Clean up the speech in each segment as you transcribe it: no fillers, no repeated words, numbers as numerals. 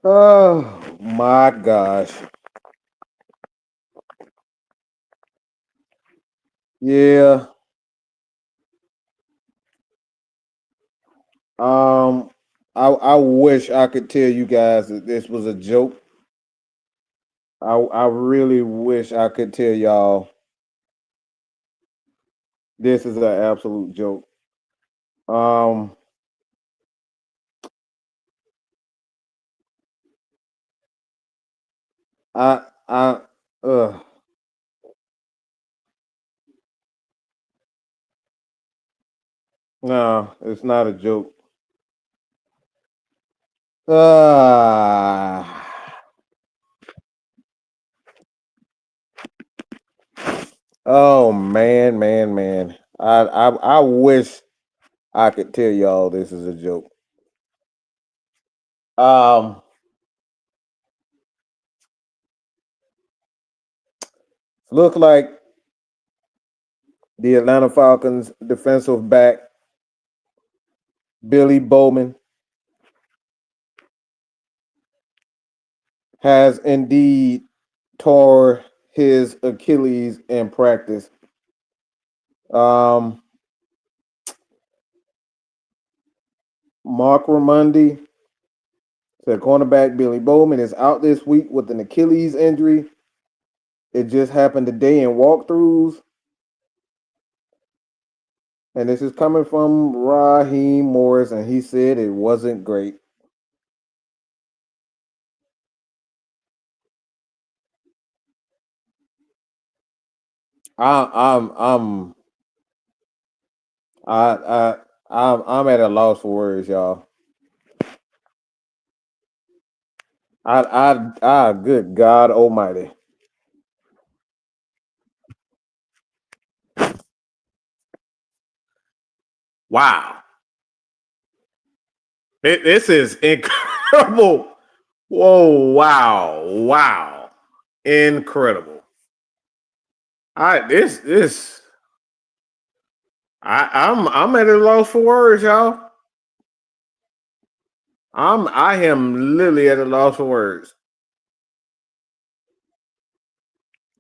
Oh my gosh. Yeah. Um I wish I could tell you guys that this was a joke. I really wish I could tell y'all this is an absolute joke. Um I no, it's not a joke. Ah oh man. I wish I could tell y'all this is a joke. Um look like the Atlanta Falcons defensive back Billy Bowman has indeed tore his Achilles in practice. Um, Mark Ramundi said cornerback Billy Bowman is out this week with an Achilles injury. It just happened today in walkthroughs. And this is coming from Raheem Morris, and he said it wasn't great. I, I'm I'm I I'm at a loss for words, y'all. Good God Almighty. Wow. This is incredible. Whoa, wow. Incredible. I this this I'm at a loss for words, y'all. I am literally at a loss for words.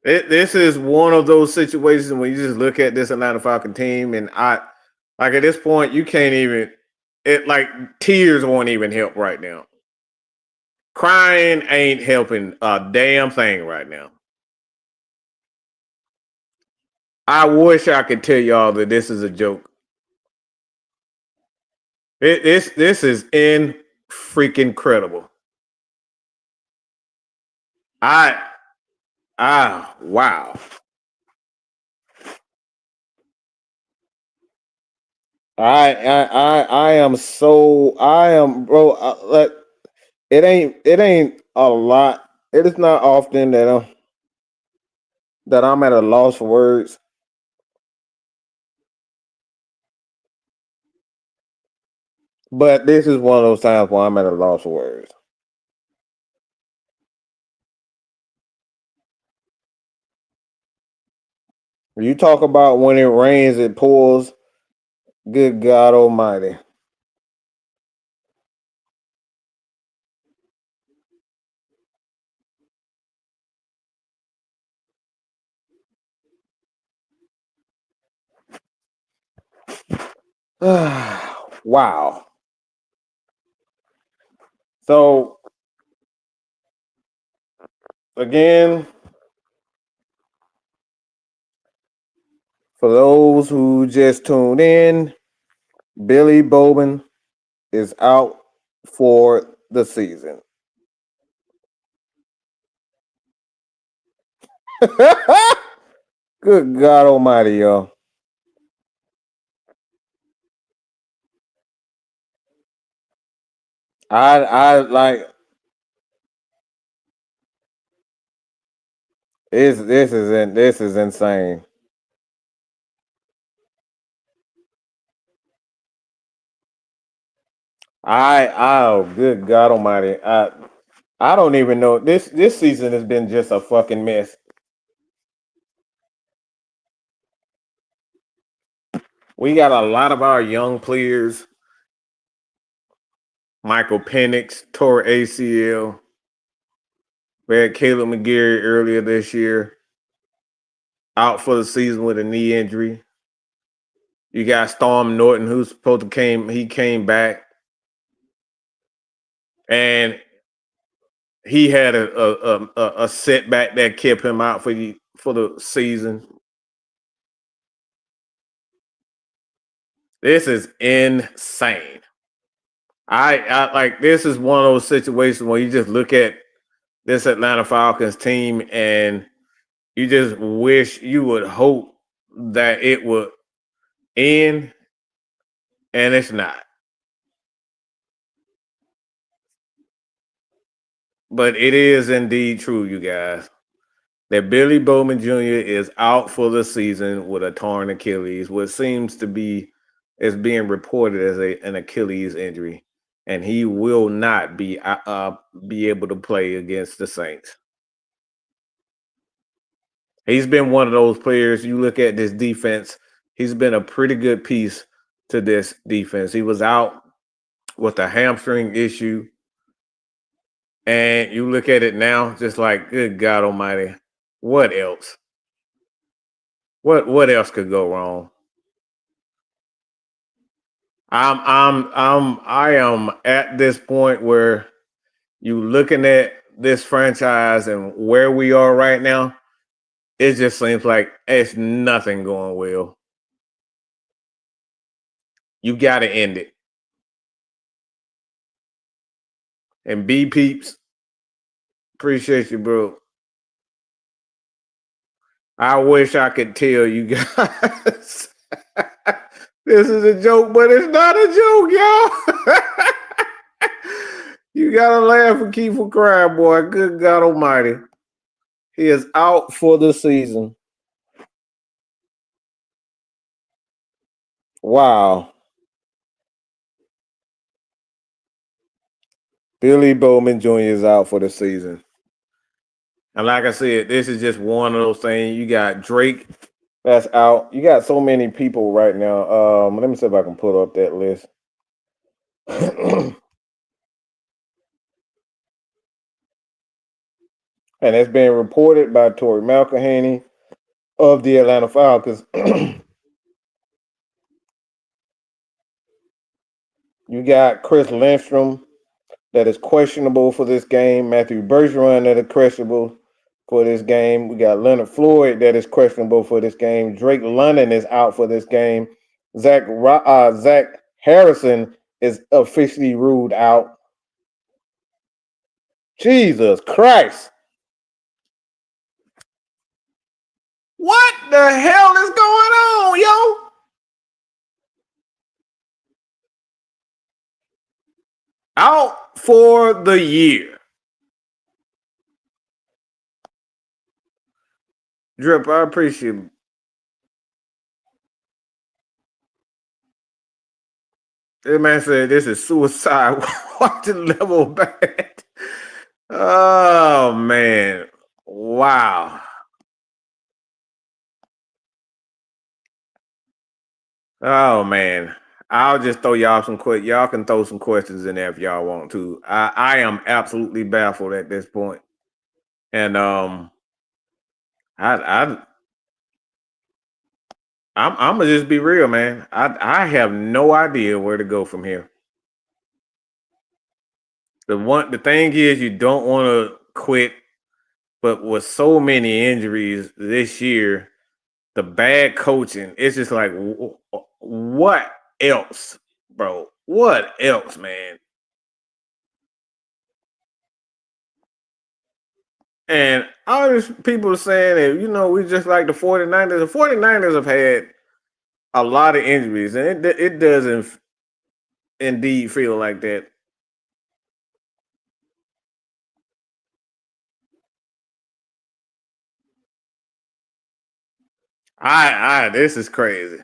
This is one of those situations when you just look at this Atlanta Falcon team, and I like at this point you can't even it like tears won't even help right now. Crying ain't helping a damn thing right now. I wish I could tell y'all that this is a joke. This is in freaking credible. I wow. I am so I am bro. Like it ain't a lot. It is not often that I'm at a loss for words. But this is one of those times where I'm at a loss for words. You talk about when it rains, it pours. Good God Almighty. Wow. So again, for those who just tuned in, Billy Bowman is out for the season. Good God Almighty, y'all. I like this is insane. Oh good God Almighty. I don't even know. This season has been just a fucking mess. We got a lot of our young players Michael Penix tore ACL. We had Caleb McGarry earlier this year out for the season with a knee injury. You got Storm Norton, who's supposed to came. He came back, and he had a setback that kept him out for the season. This is insane. I like this is one of those situations where you just look at this Atlanta Falcons team and you just wish you would hope that it would end, and it's not. But it is indeed true, you guys, that Billy Bowman Jr. is out for the season with a torn Achilles, what seems to be is being reported as an Achilles injury, and he will not be able to play against the Saints. He's been one of those players. You look at this defense; he's been a pretty good piece to this defense. He was out with a hamstring issue, and you look at it now, just like, good God Almighty, what else? What else could go wrong? I am at this point where you looking at this franchise and where we are right now, it just seems like it's nothing going well. You got to end it. And B peeps, appreciate you, bro. I wish I could tell you guys this is a joke, but it's not a joke, y'all. You gotta laugh and keep from crying, boy. Good God Almighty. He is out for the season. Wow. Billy Bowman Jr. is out for the season. And like I said, this is just one of those things. You got Drake that's out. You got so many people right now. Let me see if I can pull up that list. And it's been reported by Tori McElhaney of the Atlanta Falcons. You got Chris Lindstrom that is questionable for this game. Matthew Bergeron that is questionable for this game. We got Leonard Floyd that is questionable for this game. Drake London is out for this game. Zach Harrison is officially ruled out. Jesus Christ. What the hell is going on, yo? Out for the year. Drip, I appreciate it. This man said this is suicide. What the level bad? Oh man. Wow. Oh man. I'll just throw y'all some questions. Y'all can throw some questions in there if y'all want to. I am absolutely baffled at this point. And I I'm gonna just be real, man. I have no idea where to go from here. The thing is you don't want to quit, but with so many injuries this year, the bad coaching, it's just like what else, bro? What else, man? And all these people are saying that, we just like the 49ers. The 49ers have had a lot of injuries, and it doesn't indeed feel like that. This is crazy.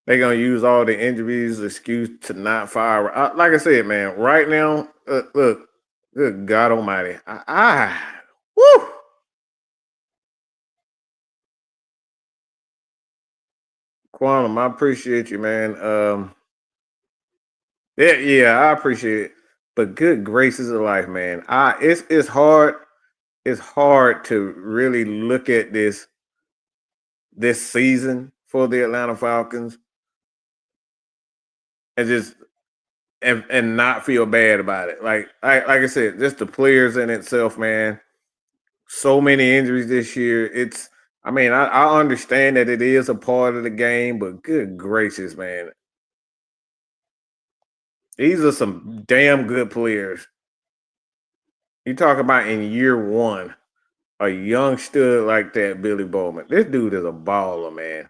They're gonna use all the injuries as excuse to not fire. Like I said, man, right now, look, good God Almighty, woo. Quantum, I appreciate you, man. Yeah, I appreciate it. But good gracious of life, man. It's hard to really look at this season for the Atlanta Falcons and just and not feel bad about it. Like I said, just the players in itself, man. So many injuries this year. I mean, I understand that it is a part of the game, but good gracious, man. These are some damn good players. You talk about in year one, a young stud like that, Billy Bowman. This dude is a baller, man.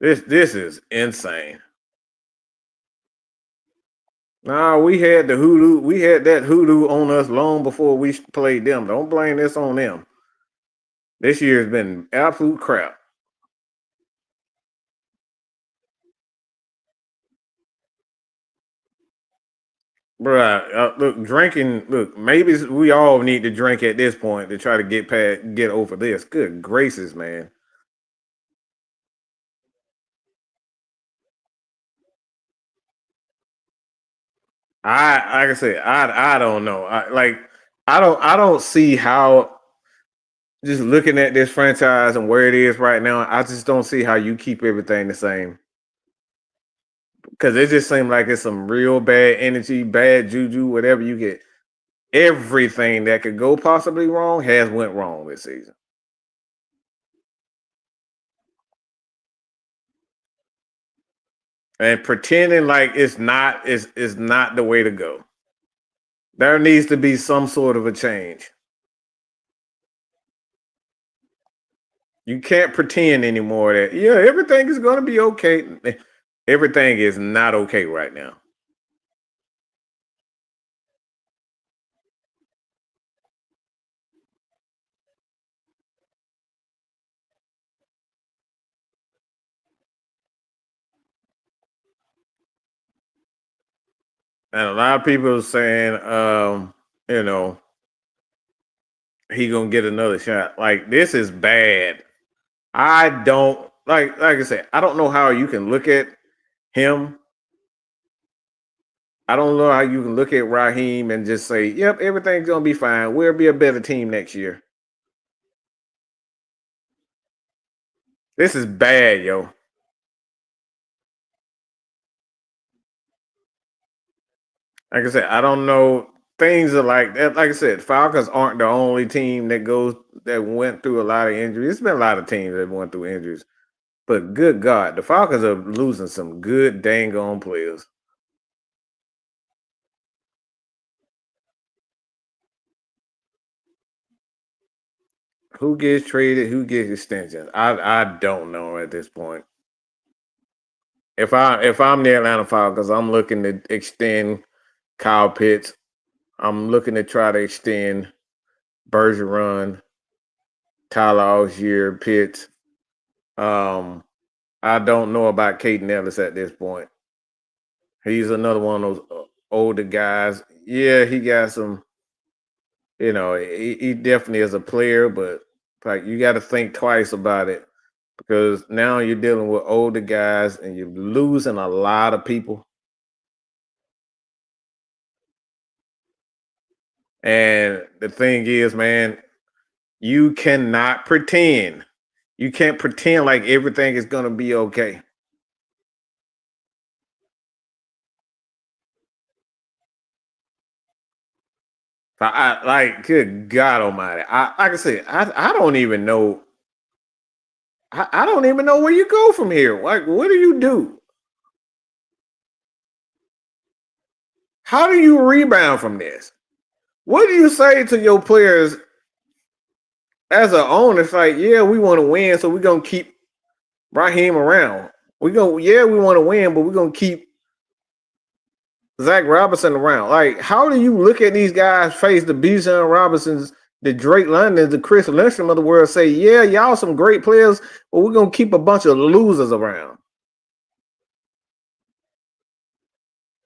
This is insane. Nah, we had the hoodoo. We had that hoodoo on us long before we played them. Don't blame this on them. This year has been absolute crap. Bruh, look, drinking. Look, maybe we all need to drink at this point to try to get over this. Good gracious, man! Like I said, I don't know. I don't see how. Just looking at this franchise and where it is right now, I just don't see how you keep everything the same. Because it just seems like it's some real bad energy, bad juju, whatever you get. Everything that could go possibly wrong has went wrong this season. And pretending like it's not is not the way to go. There needs to be some sort of a change. You can't pretend anymore that yeah, everything is gonna be okay. Everything is not okay right now. And a lot of people are saying, you know, he gonna get another shot. Like this is bad. I don't like I said, I don't know how you can look at him. I don't know how you can look at Raheem and just say, "Yep, everything's gonna be fine. We'll be a better team next year." This is bad, yo. Like I said, I don't know. Things are like that. Like I said, Falcons aren't the only team that went through a lot of injuries. It's been a lot of teams that went through injuries. But good God, the Falcons are losing some good dang on players. Who gets traded? Who gets extensions? I don't know at this point. If I'm the Atlanta Falcons, I'm looking to extend Kyle Pitts. I'm looking to try to extend Bergeron, Tyler Algier, Pitts. Um, I don't know about Caden Ellis at this point. He's another one of those older guys. Yeah, he got some. He definitely is a player, but like you got to think twice about it because now you're dealing with older guys and you're losing a lot of people. And the thing is, man, you cannot pretend. You can't pretend like everything is gonna be okay. Like, good God Almighty! Like I said, I don't even know. I don't even know where you go from here. Like, what do you do? How do you rebound from this? What do you say to your players as an owner? It's like, yeah, we want to win, so we're gonna keep Raheem around. Yeah, we want to win, but we're gonna keep Zach Robinson around. Like, how do you look at these guys face the Bijan Robinsons, the Drake Londons, the Chris Lindstrom of the world, say, yeah, y'all some great players, but we're gonna keep a bunch of losers around.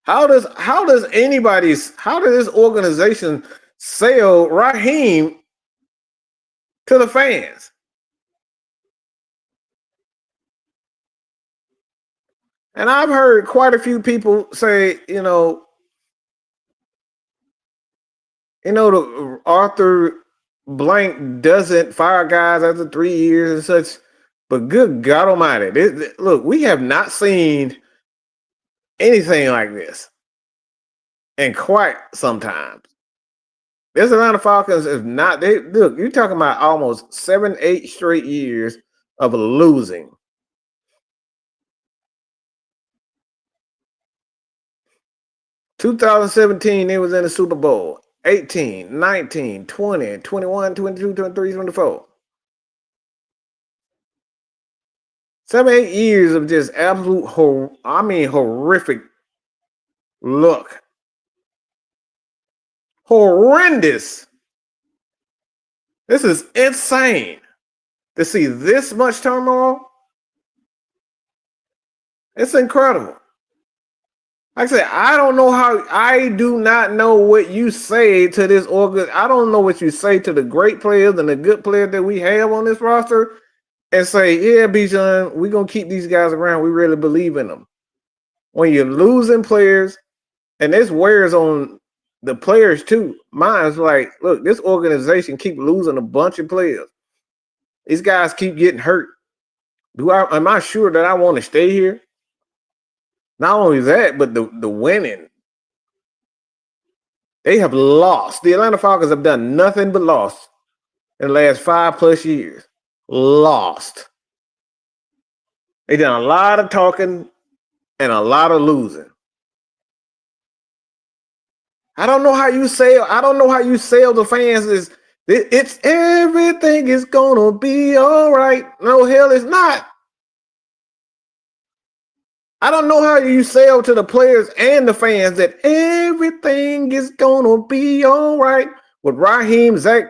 How does this organization sell Raheem to the fans? And I've heard quite a few people say, the Arthur Blank doesn't fire guys after 3 years and such. But good God Almighty, look, we have not seen anything like this in quite some time. This Atlanta Falcons is not. Look, you're talking about almost 7-8 straight years of losing. In 2017, they was in the Super Bowl. 18, 19, 20, 21, 22, 23, 24. 7-8 years of just absolute, horrific look. Horrendous. This is insane to see this much turmoil. It's incredible. Like I said, I do not know what you say to this organ. I don't know what you say to the great players and the good players that we have on this roster and say, yeah, Bijan, we're going to keep these guys around. We really believe in them. When you're losing players, and this wears on the players too. Mine's like, look, this organization keep losing a bunch of players. These guys keep getting hurt. Am I sure that I want to stay here? Not only that, but the winning. They have lost. The Atlanta Falcons have done nothing but lost in the last 5+ years. Lost. They done a lot of talking and a lot of losing. I don't know how you sell the fans it's everything is gonna be all right. No, hell it's not. I don't know how you sell to the players and the fans that everything is gonna be all right with Raheem, Zach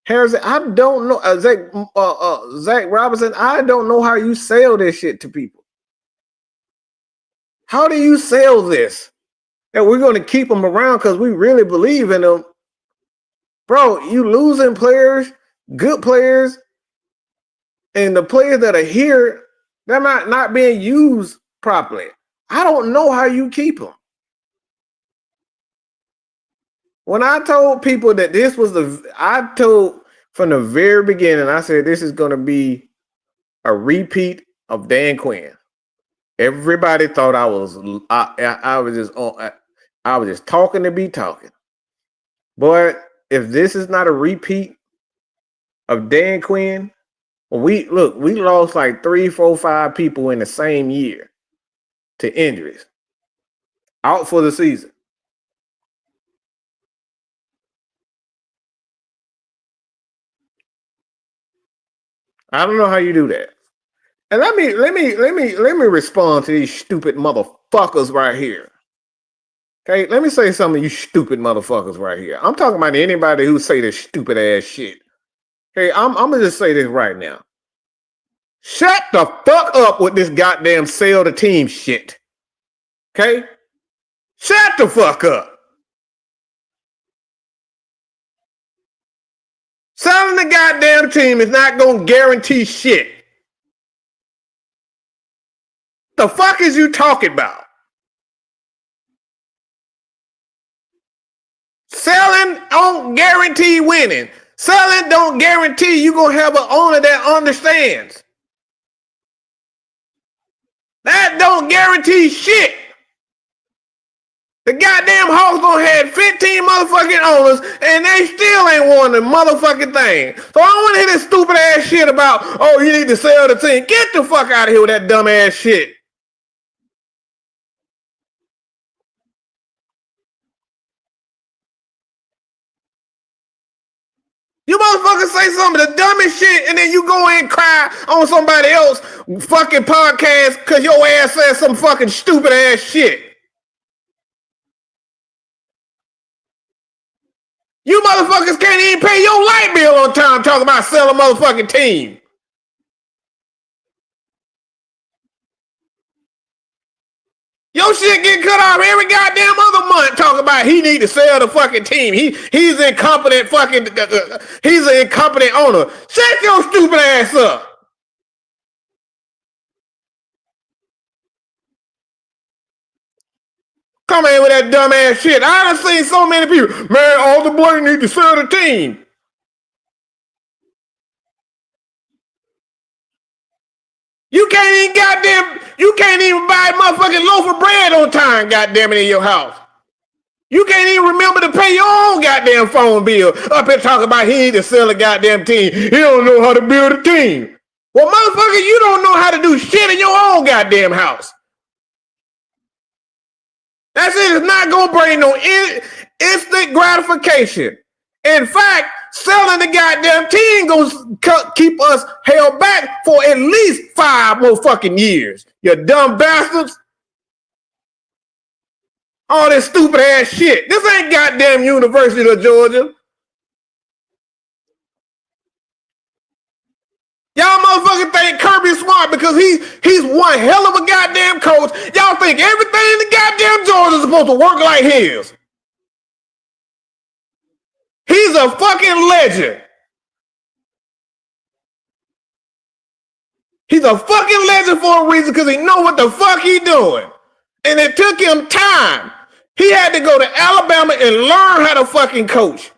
Harrison. I don't know Zach Robinson. I don't know how you sell this shit to people. How do you sell this? That we're going to keep them around because we really believe in them. Bro, you losing players, good players, and the players that are here, they're not being used properly. I don't know how you keep them. When I told people that I told from the very beginning, I said this is going to be a repeat of Dan Quinn. Everybody thought I was just talking to be talking. But if this is not a repeat of Dan Quinn, we lost like 3, 4, 5 people in the same year to injuries, out for the season. I don't know how you do that. And let me respond to these stupid motherfuckers right here. Okay, let me say something to you stupid motherfuckers right here. I'm talking about anybody who say this stupid ass shit. Okay, I'm gonna just say this right now. Shut the fuck up with this goddamn sell the team shit. Okay? Shut the fuck up. Selling the goddamn team is not gonna guarantee shit. The fuck is you talking about? Selling don't guarantee winning. Selling don't guarantee you gonna have an owner that understands. That don't guarantee shit. The goddamn Hawks gonna have 15 motherfucking owners and they still ain't won the motherfucking thing. So I don't want to hear this stupid ass shit about, oh, you need to sell the team. Get the fuck out of here with that dumb ass shit. You motherfuckers say some of the dumbest shit and then you go in and cry on somebody else fucking podcast because your ass says some fucking stupid ass shit. You motherfuckers can't even pay your light bill on time talking about selling a motherfucking team. Your shit get cut off every goddamn other month talking about he need to sell the fucking team. He's incompetent fucking, he's an incompetent owner. Shut your stupid ass up. Come in with that dumbass shit. I done seen so many people. Man, all the blame need to sell the team. You can't even buy a motherfucking loaf of bread on time, goddamn it, in your house. You can't even remember to pay your own goddamn phone bill. Up here talking about he need to sell a goddamn team. He don't know how to build a team. Well, motherfucker, you don't know how to do shit in your own goddamn house. That's it. It's not going to bring no instant gratification. In fact, selling the goddamn team going to keep us held back for at least 5 more fucking years. You dumb bastards. All this stupid ass shit. This ain't goddamn University of Georgia. Y'all motherfucking think Kirby's smart because he's one hell of a goddamn coach. Y'all think everything in the goddamn Georgia is supposed to work like his. He's a fucking legend. He's a fucking legend for a reason because he know what the fuck he doing. And it took him time. He had to go to Alabama and learn how to fucking coach.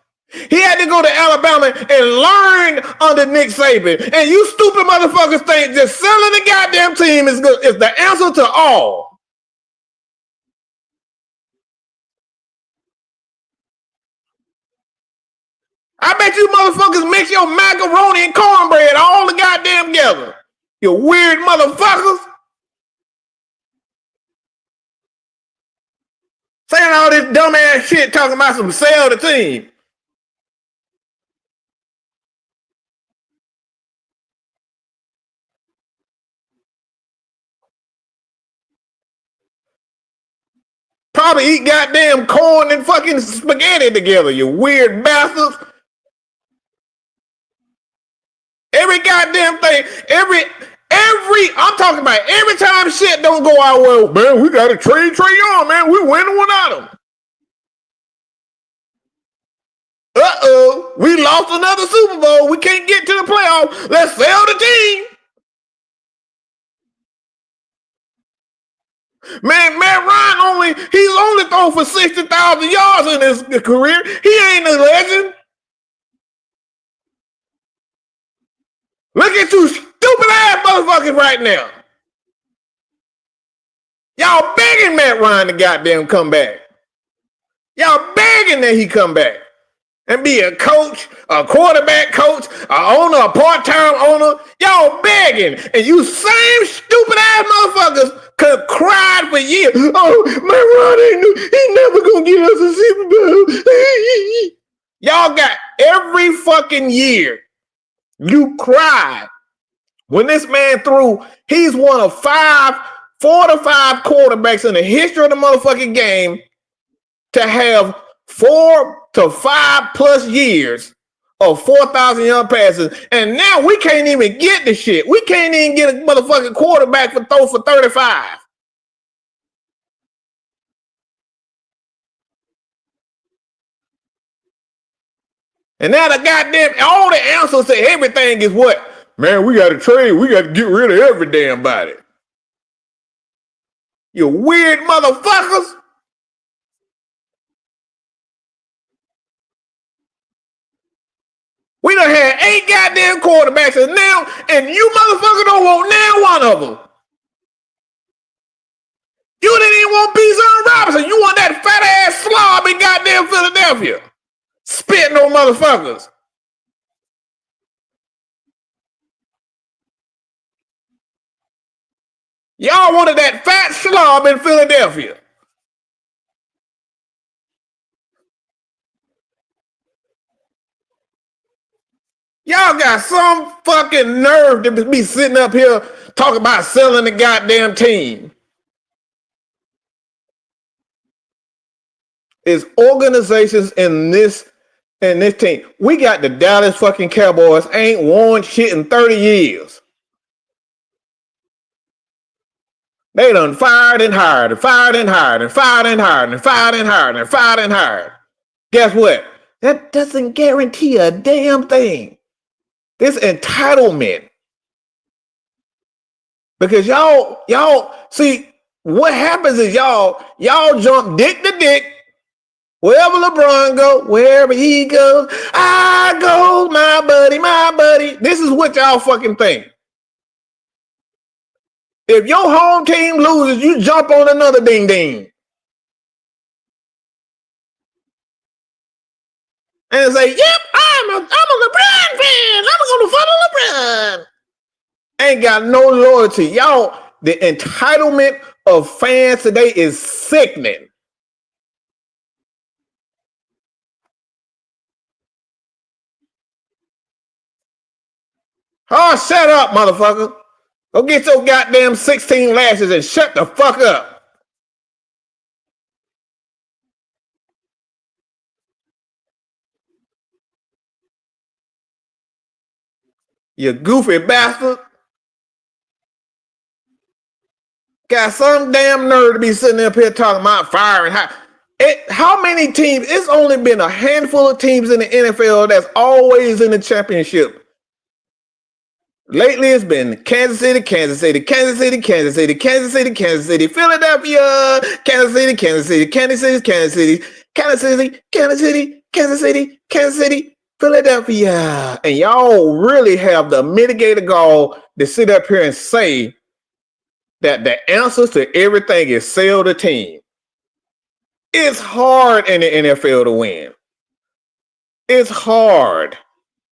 He had to go to Alabama and learn under Nick Saban. And you stupid motherfuckers think just selling the goddamn team is the answer to all. I bet you motherfuckers mix your macaroni and cornbread all the goddamn together. You weird motherfuckers. Saying all this dumbass shit talking about some sell the team. Probably eat goddamn corn and fucking spaghetti together, you weird bastards. Every goddamn thing, I'm talking about every time shit don't go our way, man, we got to trade Trey Young, man. We winning without him. Uh-oh, we lost another Super Bowl. We can't get to the playoffs. Let's sell the team. Man, Matt Ryan he's only thrown for 60,000 yards in his career. He ain't a legend. Look at you stupid ass motherfuckers right now. Y'all begging Matt Ryan to goddamn come back. Y'all begging that he come back and be a coach, a quarterback coach, a owner, a part-time owner. Y'all begging. And you same stupid ass motherfuckers could cry for years. Oh, Matt Ryan he never gonna get us a Super Bowl. Y'all got every fucking year. You cried when this man threw. He's one of 4 to 5 quarterbacks in the history of the motherfucking game to have 4 to 5 plus years of 4,000 yard passes, and now we can't even get the shit. We can't even get a motherfucking quarterback for throw for 35. And now the goddamn all the answers to everything is what? Man, we got to trade. We got to get rid of every damn body. You weird motherfuckers. We done had 8 goddamn quarterbacks, and you motherfuckers don't want now one of them. You didn't even want Bijan Robinson. You want that fat ass slob in goddamn Philadelphia. Spitting on motherfuckers. Y'all wanted that fat slob in Philadelphia. Y'all got some fucking nerve to be sitting up here talking about selling the goddamn team. It's organizations in this team. We got the Dallas fucking Cowboys ain't won shit in 30 years. They done fired and hired and fired and hired and fired and hired and fired and hired and fired and hired. Guess what? That doesn't guarantee a damn thing. This entitlement. Because y'all see, What happens is y'all jump dick to dick. Wherever LeBron go, wherever he goes, I go, my buddy, my buddy. This is what y'all fucking think. If your home team loses, you jump on another ding ding. And say, yep, I'm a LeBron fan. I'm gonna follow LeBron. Ain't got no loyalty. Y'all, the entitlement of fans today is sickening. Oh, shut up, motherfucker. Go get your goddamn 16 lashes and shut the fuck up. You goofy bastard. Got some damn nerve to be sitting up here talking about firing. How many teams? It's only been a handful of teams in the NFL that's always in the championship. Lately, it's been Kansas City, Kansas City, Kansas City, Kansas City, Kansas City, Kansas City, Philadelphia, Kansas City, Kansas City, Kansas City, Kansas City, Kansas City, Kansas City, Kansas City, Kansas City, Philadelphia. And y'all really have the mitigated gall to sit up here and say that the answers to everything is sell the team. It's hard in the NFL to win. It's hard.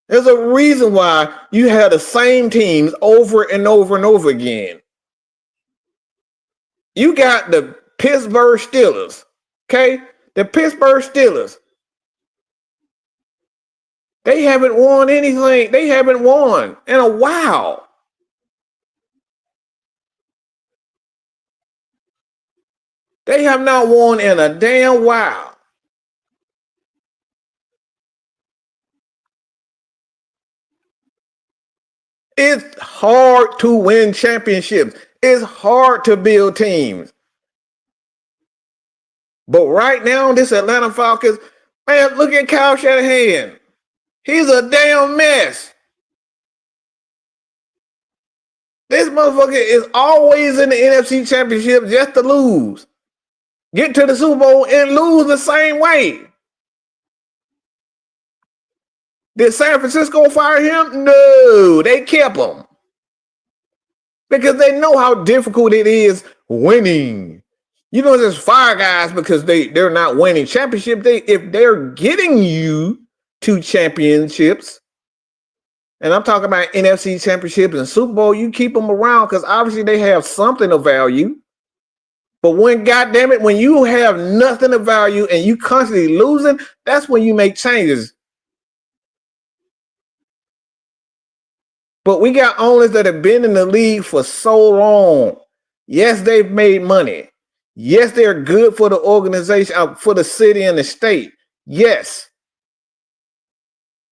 There's a reason why you have the same teams over and over and over again. You got the Pittsburgh Steelers, okay? The Pittsburgh Steelers. They haven't won anything. They haven't won in a while. They have not won in a damn while. It's hard to win championships. It's hard to build teams. But right now, this Atlanta Falcons, man, look at Kyle Shanahan. He's a damn mess. This motherfucker is always in the NFC Championship just to lose. Get to the Super Bowl and lose the same way. Did San Francisco fire him? No, they kept him. Because they know how difficult it is winning. You don't just fire guys because they're not winning championship. If they're getting you to championships, and I'm talking about NFC championships and Super Bowl, you keep them around because obviously they have something of value. But when, goddamn it, when you have nothing of value and you constantly losing, that's when you make changes. But we got owners that have been in the league for so long. Yes, they've made money. Yes, they're good for the organization, for the city and the state. Yes.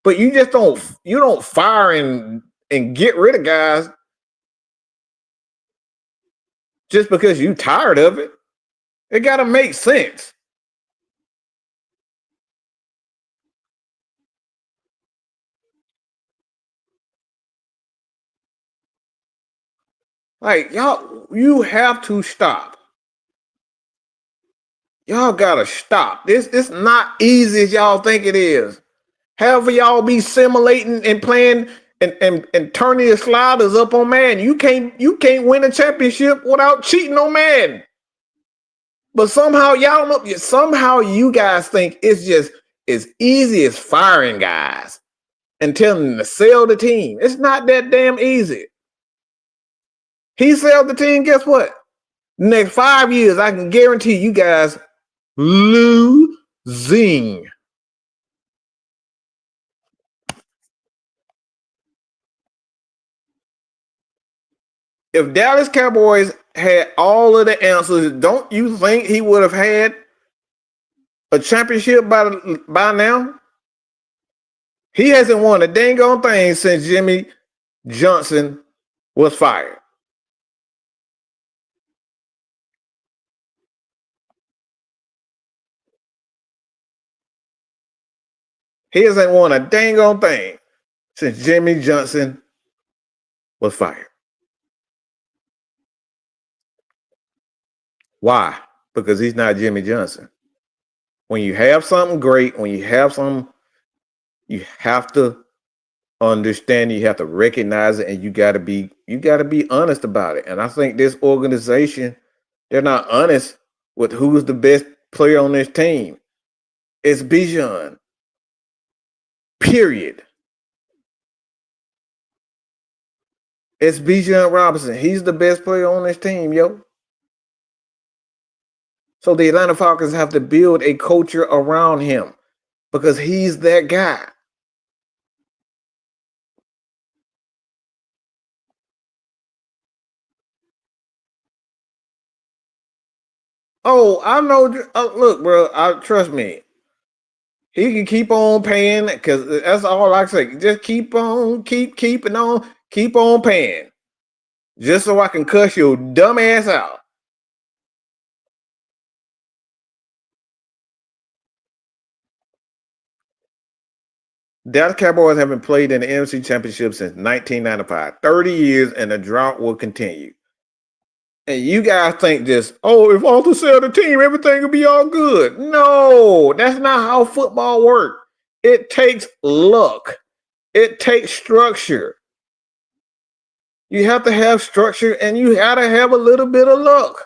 But you just don't fire and get rid of guys just because you're tired of it. It got to make sense. Like, y'all, you have to stop. Y'all gotta stop. It's not easy as y'all think it is. However, y'all be simulating and playing and turning your sliders up on Madden. You can't win a championship without cheating on Madden. But somehow you guys think it's just as easy as firing guys and telling them to sell the team. It's not that damn easy. He sells the team, guess what? Next 5 years, I can guarantee you guys losing. If Dallas Cowboys had all of the answers, don't you think he would have had a championship by now? He hasn't won a dang on thing since Jimmy Johnson was fired. He hasn't won a dang on thing since Jimmy Johnson was fired. Why? Because he's not Jimmy Johnson. When you have something great, when you have something, you have to understand, you have to recognize it, and you gotta be honest about it. And I think this organization, they're not honest with who's the best player on this team. It's Bijan. Period. It's Bijan Robinson. He's the best player on this team, yo. So the Atlanta Falcons have to build a culture around him because he's that guy. Oh, I know. Look, bro. Trust me. He can keep on paying because that's all I say. Just keep on, keeping on, keep on paying, just so I can cuss your dumb ass out. Dallas Cowboys haven't played in the NFC Championship since 1995. 30 years, and the drought will continue. And you guys think just, oh, if Arthur sell the team, everything will be all good. No, that's not how football works. It takes luck. It takes structure. You have to have structure, and you got to have a little bit of luck.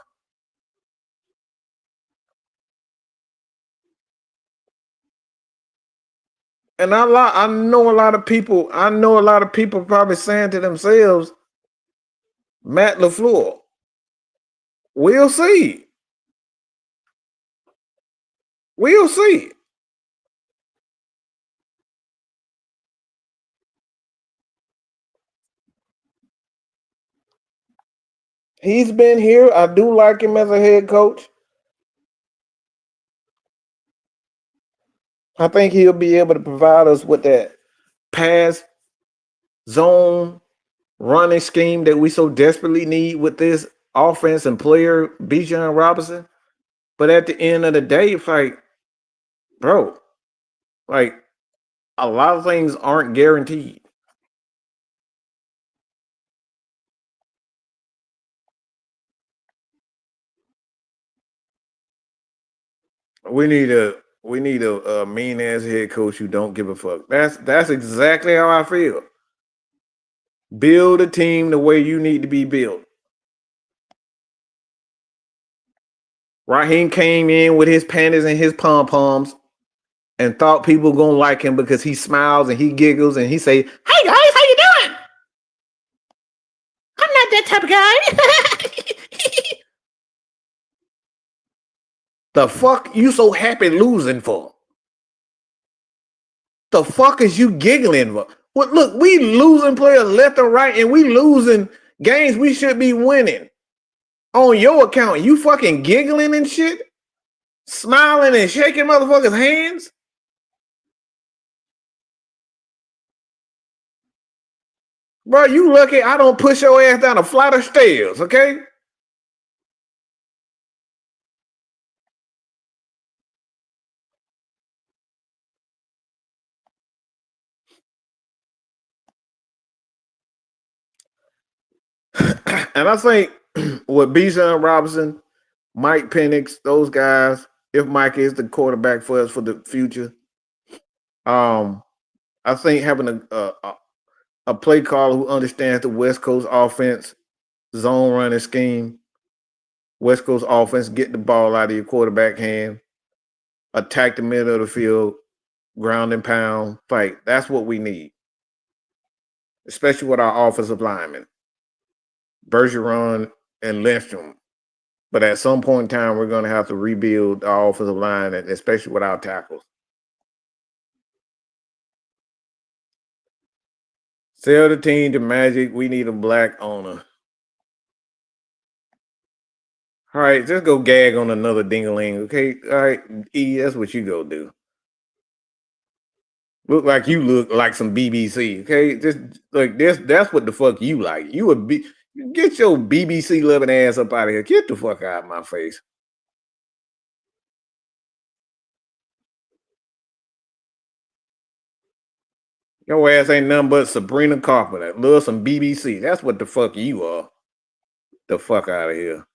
And I know a lot of people. I know a lot of people probably saying to themselves, Matt LaFleur, we'll see. We'll see. He's been here. I do like him as a head coach. I think he'll be able to provide us with that pass zone running scheme that we so desperately need with this offense and player, Bijan Robinson. But at the end of the day, it's like, bro, like a lot of things aren't guaranteed. We need a mean ass head coach who don't give a fuck. That's exactly how I feel. Build a team the way you need to be built. Raheem came in with his panties and his pom poms and thought people gonna like him because he smiles and he giggles and he say, "Hey guys, how you doing? I'm not that type of guy." The fuck you so happy losing for? The fuck is you giggling for? Well, look, we losing players left and right, and we losing games we should be winning. On your account, you fucking giggling and shit, smiling and shaking motherfuckers' hands. Bro, you lucky I don't push your ass down a flight of stairs, okay? And I think with Bijan Robinson, Mike Penix, those guys, if Mike is the quarterback for us for the future, um, I think having a play caller who understands the West Coast offense, zone running scheme, West Coast offense, get the ball out of your quarterback hand, attack the middle of the field, ground and pound, fight. That's what we need, especially with our offensive linemen, Bergeron and Lindstrom. But at some point in time, we're going to have to rebuild our offensive line, especially with our tackles. Sell the team to Magic. We need a black owner. All right, just go gag on another dingaling, okay? All right, E, that's what you go do. Look like you look like some BBC, okay? Just like this, that's what the fuck you like. You would be get your BBC loving ass up out of here. Get the fuck out of my face. Your ass ain't nothing but Sabrina Carpenter. Love some BBC. That's what the fuck you are. The fuck out of here.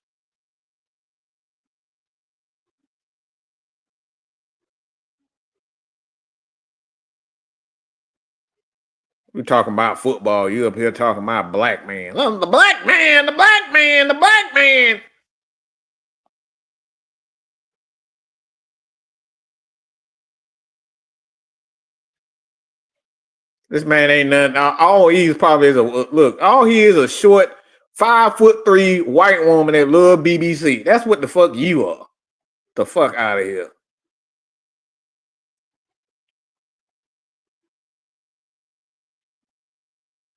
We talking about football. You up here talking about black man. The black man, the black man, the black man. This man ain't nothing. All he is probably is a look. All he is a short, 5'3" white woman that love BBC. That's what the fuck you are. The fuck out of here.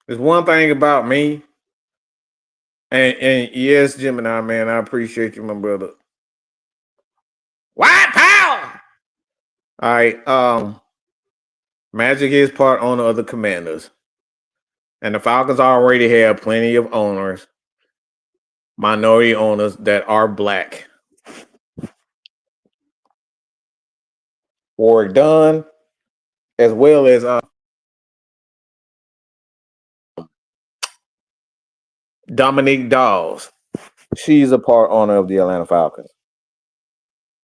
There's one thing about me, and yes, Gemini man, I appreciate you, my brother. White power. All right. Magic is part owner of the Commanders, and the Falcons already have plenty of owners, minority owners that are black. Warwick Dunn, as well as Dominique Dawes. She's a part owner of the Atlanta Falcons.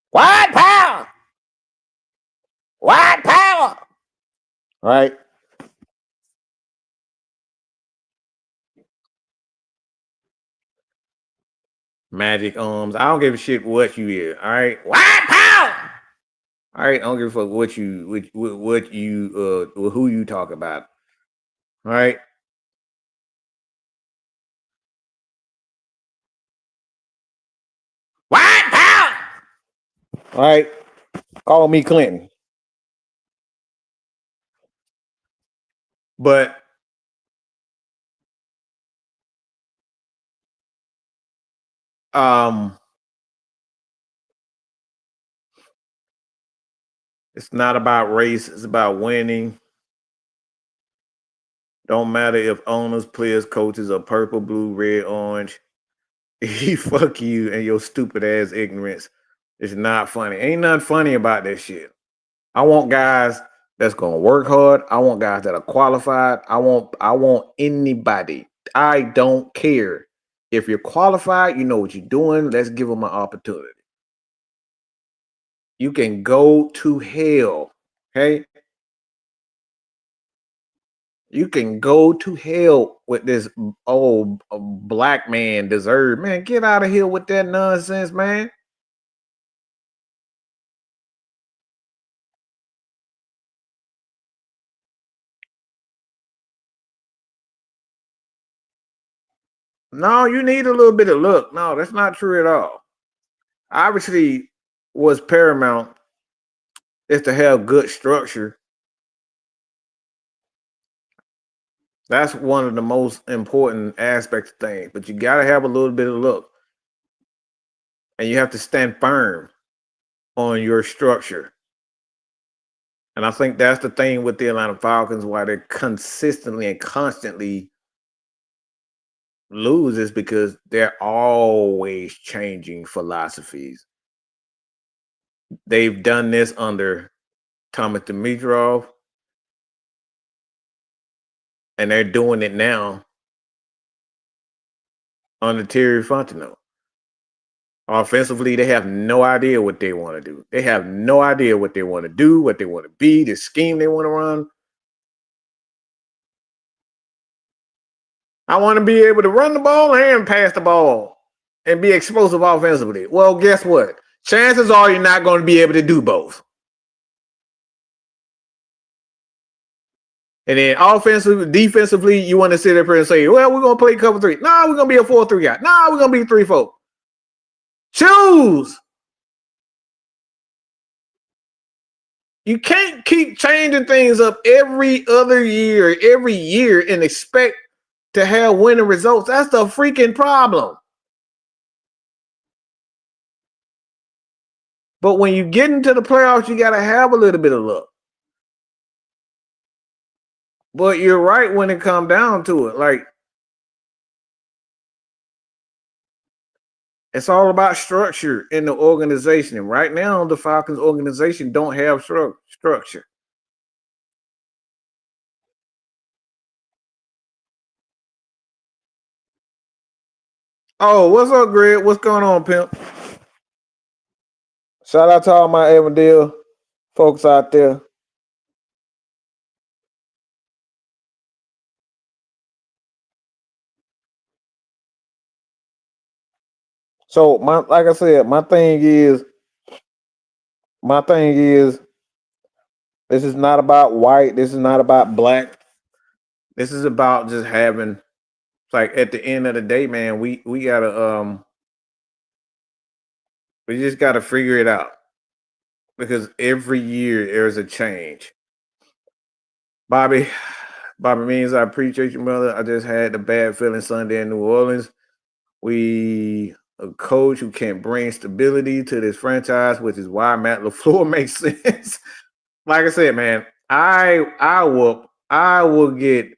White power! White power! All right. Magic arms. I don't give a shit what you hear. All right. White power! All right. I don't give a fuck what you who you talk about. All right. White power! All right. Call me Clinton. But it's not about race, it's about winning. Don't matter if owners, players, coaches are purple, blue, red, orange. Fuck you and your stupid ass ignorance. It's not funny. Ain't nothing funny about that shit. I want guys that's gonna work hard. I want guys that are qualified. I want anybody. I don't care. If you're qualified, you know what you're doing. Let's give them an opportunity. You can go to hell. Okay? You can go to hell with this old black man deserve. Man, get out of here with that nonsense, man. No, you need a little bit of luck. No, that's not true at all. Obviously, what's paramount is to have good structure. That's one of the most important aspects of things. But you got to have a little bit of luck. And you have to stand firm on your structure. And I think that's the thing with the Atlanta Falcons, why they're consistently and constantly lose is because they're always changing philosophies. They've done this under Thomas Dimitrov, and they're doing it now under Terry Fontenot. Offensively, they have no idea what they want to do. They have no idea what they want to do, what they want to be, the scheme they want to run. I want to be able to run the ball and pass the ball and be explosive offensively. Well, guess what? Chances are you're not going to be able to do both. And then defensively, you want to sit up here and say, well, we're going to play cover three. No, we're going to be a 4-3 guy. No, we're going to be 3-4. Choose. You can't keep changing things up every year, and expect to have winning results. That's the freaking problem. But when you get into the playoffs, you got to have a little bit of luck. But you're right when it comes down to it. Like, it's all about structure in the organization. And right now, the Falcons organization don't have structure. Oh, what's up, Greg? What's going on, pimp? Shout out to all my Avondale folks out there. So like I said, my thing is, this is not about white. This is not about black. This is about just having, like, at the end of the day, man, we gotta we just gotta figure it out because every year there's a change. Bobby, Bobby means I appreciate you, mother. I just had the bad feeling Sunday in New Orleans. We a coach who can't bring stability to this franchise, which is why Matt LaFleur makes sense. Like I said, man, I will get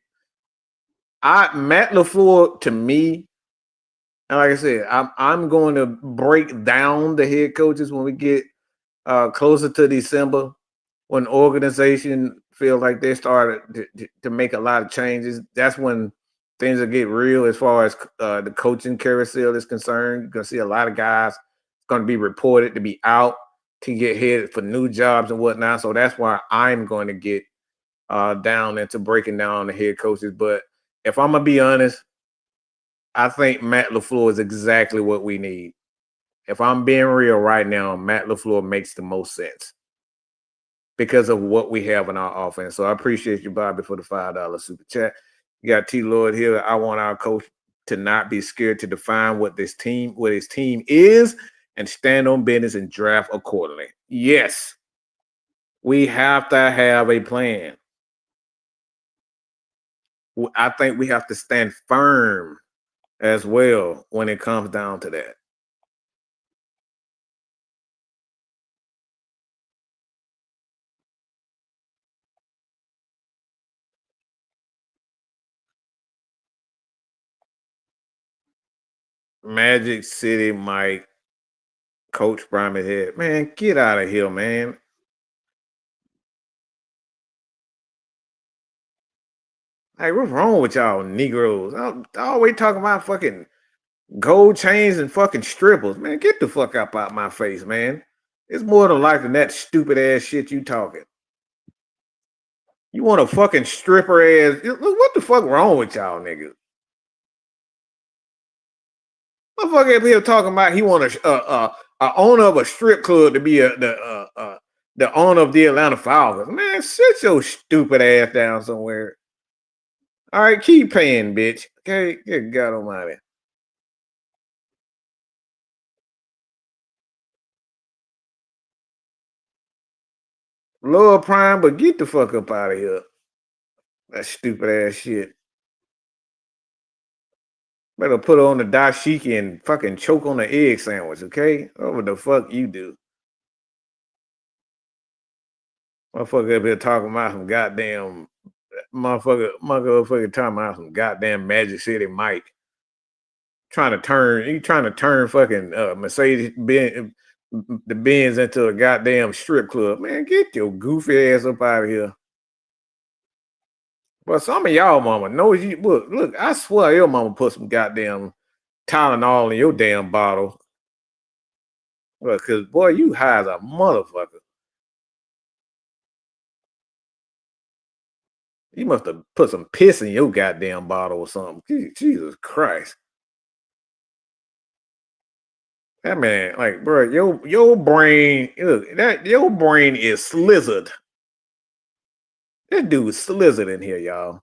I Matt LaFleur to me, and like I said, I'm going to break down the head coaches when we get closer to December, when the organization feel like they started to make a lot of changes. That's when things will get real as far as the coaching carousel is concerned. You're gonna see a lot of guys going to be reported to be out to get headed for new jobs and whatnot. So that's why I'm going to get down into breaking down the head coaches. But if I'm gonna be honest, I think Matt LaFleur is exactly what we need. If I'm being real right now, Matt LaFleur makes the most sense because of what we have in our offense. So I appreciate you, Bobby, for the $5 super chat. You got T Lord here. I want our coach to not be scared to define what his team is, and stand on business and draft accordingly. Yes, we have to have a plan. I think we have to stand firm as well when it comes down to that. Magic City Mike, Coach Primus head. Man, get out of here, man. Hey, what's wrong with y'all Negroes? I'm always talking about fucking gold chains and fucking strippers. Man, get the fuck up out my face, man. It's more to life than that stupid ass shit you talking. You want a fucking stripper ass? What the fuck wrong with y'all niggas? Motherfucker up here talking about he want a owner of a strip club to be the owner of the Atlanta Falcons. Man, sit your stupid ass down somewhere. All right, keep paying, bitch. Okay, good God Almighty. Lord Prime, but get the fuck up out of here. That stupid ass shit. Better put on the dashiki and fucking choke on the egg sandwich, okay? What the fuck you do? Motherfucker up here talking about some goddamn motherfucker talking about some goddamn Magic City Mike. Trying to turn fucking Mercedes Benz, the Benz into a goddamn strip club. Man, get your goofy ass up out of here. But some of y'all mama knows you look, I swear your mama put some goddamn Tylenol in your damn bottle. Well, cause boy, you high as a motherfucker. You must have put some piss in your goddamn bottle or something. Jesus Christ. That man, like, bro, your brain, look, that your brain is slizzard. That dude is slizzard in here, y'all.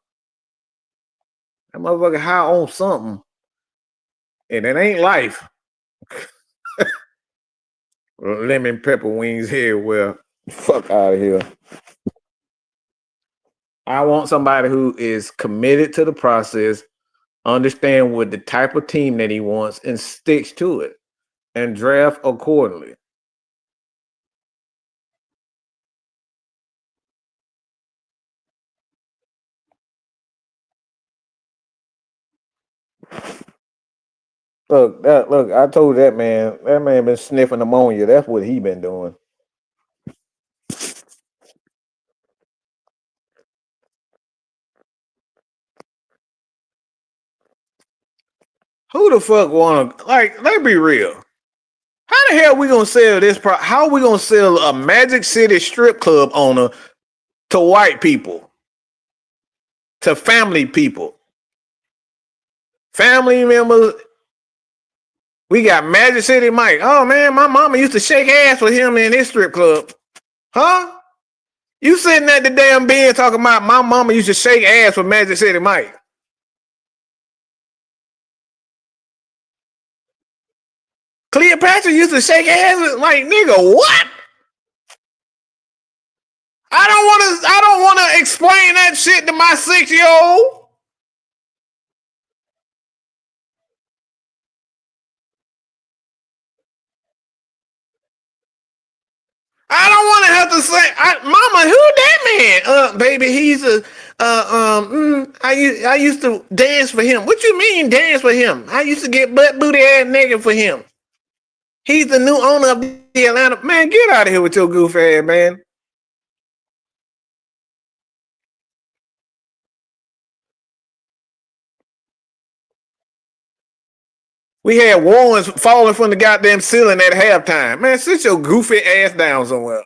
That motherfucker high on something, and it ain't life. Lemon pepper wings here. Well, fuck out of here. I want somebody who is committed to the process, understand what the type of team that he wants, and sticks to it, and draft accordingly. Look, I told that man. That man been sniffing ammonia. That's what he been doing. Who the fuck wanna, like? Let's be real. How the hell we gonna sell this? How are we gonna sell a Magic City strip club owner to white people, to family people, family members? We got Magic City Mike. Oh man, my mama used to shake ass with him in his strip club. Huh? You sitting at the damn bed talking about my mama used to shake ass with Magic City Mike. Cleopatra used to shake ass with, like, nigga, what? I don't wanna explain that shit to my 6-year-old. I don't want to have to say, Mama, who that man? Baby, he's a, I used to dance for him. What you mean dance for him? I used to get butt booty ass naked for him. He's the new owner of the Atlanta. Man, get out of here with your goof ass, man. We had ones falling from the goddamn ceiling at halftime. Man, sit your goofy ass down somewhere.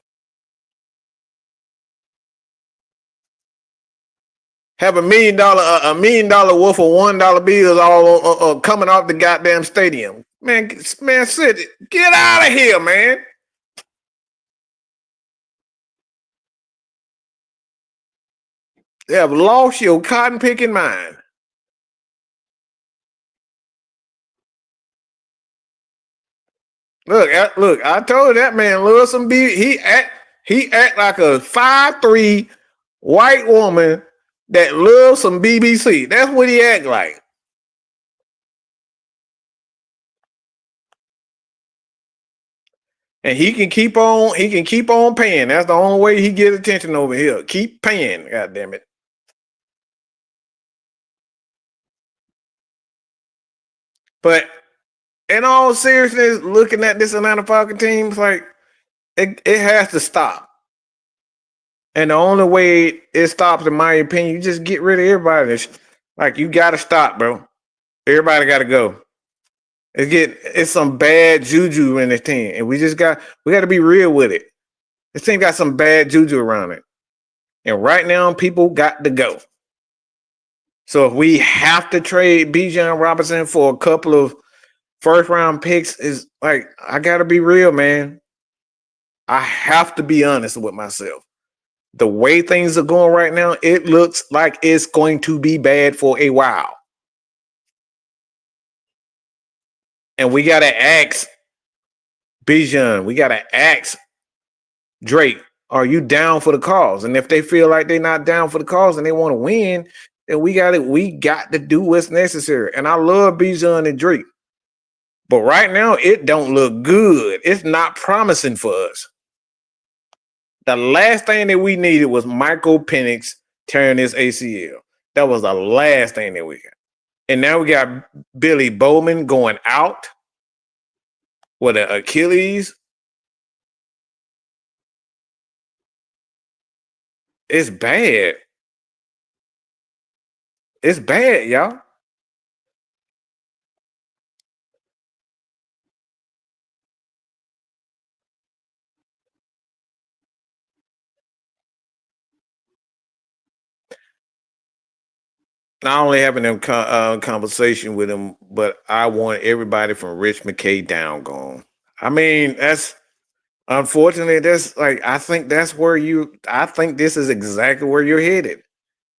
Have $1 million worth of $1 bills all coming off the goddamn stadium. Man, sit it. Get out of here, man. You have lost your cotton picking mind. Look, I told you that man loves some B. He act like a 5'3" white woman that loves some BBC. That's what he act like. And he can keep on paying. That's the only way he get attention over here. Keep paying, god damn it. But in all seriousness, looking at this Atlanta Falcons team, it's like it has to stop. And the only way it stops, in my opinion, you just get rid of everybody. Like, you gotta stop, bro. Everybody gotta go. It's some bad juju in this team. And we gotta be real with it. This team got some bad juju around it. And right now, people got to go. So if we have to trade Bijan Robinson for a couple of first round picks, is like, I gotta be real, man. I have to be honest with myself. The way things are going right now, it looks like it's going to be bad for a while. And we gotta ask Bijan, we gotta ask Drake, are you down for the cause? And if they feel like they're not down for the cause and they want to win, then we got to do what's necessary. And I love Bijan and Drake. But right now, it don't look good. It's not promising for us. The last thing that we needed was Michael Penix tearing his ACL. That was the last thing that we got. And now we got Billy Bowman going out with an Achilles. It's bad. It's bad, y'all. Not only having them conversation with him, but I want everybody from Rich McKay down gone. I mean, that's unfortunately, that's like, I think this is exactly where you're headed.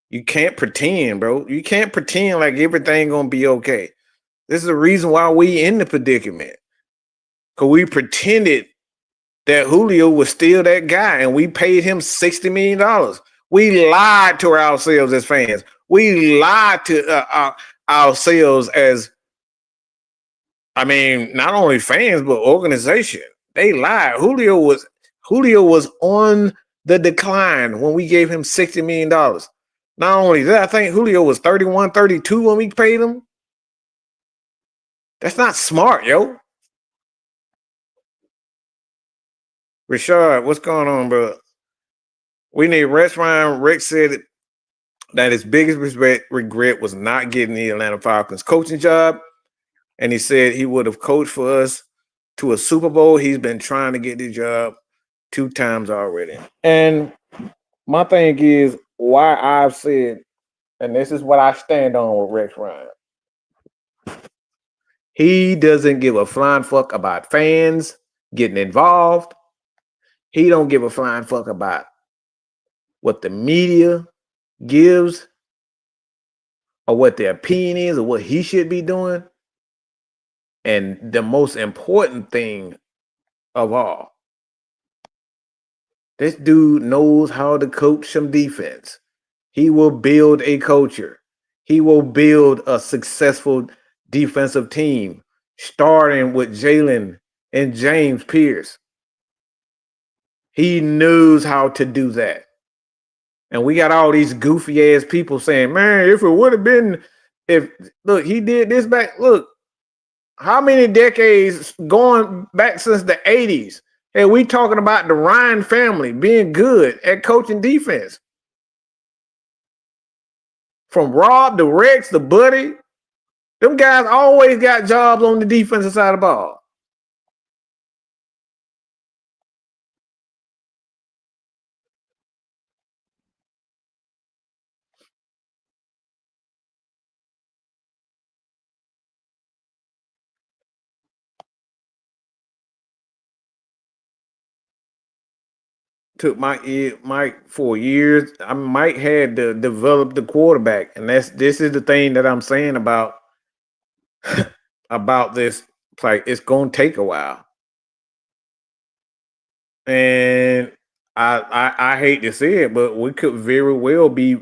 You can't pretend, bro. You can't pretend like everything gonna be okay. This is the reason why we in the predicament. Cause we pretended that Julio was still that guy and we paid him $60 million. We lied to ourselves as fans. We lied to ourselves as, I mean, not only fans, but organization. They lied. Julio was on the decline when we gave him $60 million. Not only that, I think Julio was 31, 32 when we paid him. That's not smart, yo. Rashard, what's going on, bro? We need Rex Ryan. Rex said that his biggest regret was not getting the Atlanta Falcons coaching job. And he said he would have coached for us to a Super Bowl. He's been trying to get the job 2 times already. And my thing is why I've said, and this is what I stand on with Rex Ryan. He doesn't give a flying fuck about fans getting involved. He don't give a flying fuck about what the media gives or what their opinion is or what he should be doing. And the most important thing of all, this dude knows how to coach some defense. He will build a culture. He will build a successful defensive team, starting with Jalen and James Pierce. He knows how to do that. And we got all these goofy ass people saying, man, if it would have been, if look, he did this back. Look, how many decades going back since the 80s? And we talking about the Ryan family being good at coaching defense. From Rob to Rex to Buddy, them guys always got jobs on the defensive side of the ball. Took Mike 4 years. I Mike had to develop the quarterback, and this is the thing that I'm saying about this. Like it's gonna take a while, and I hate to say it, but we could very well be,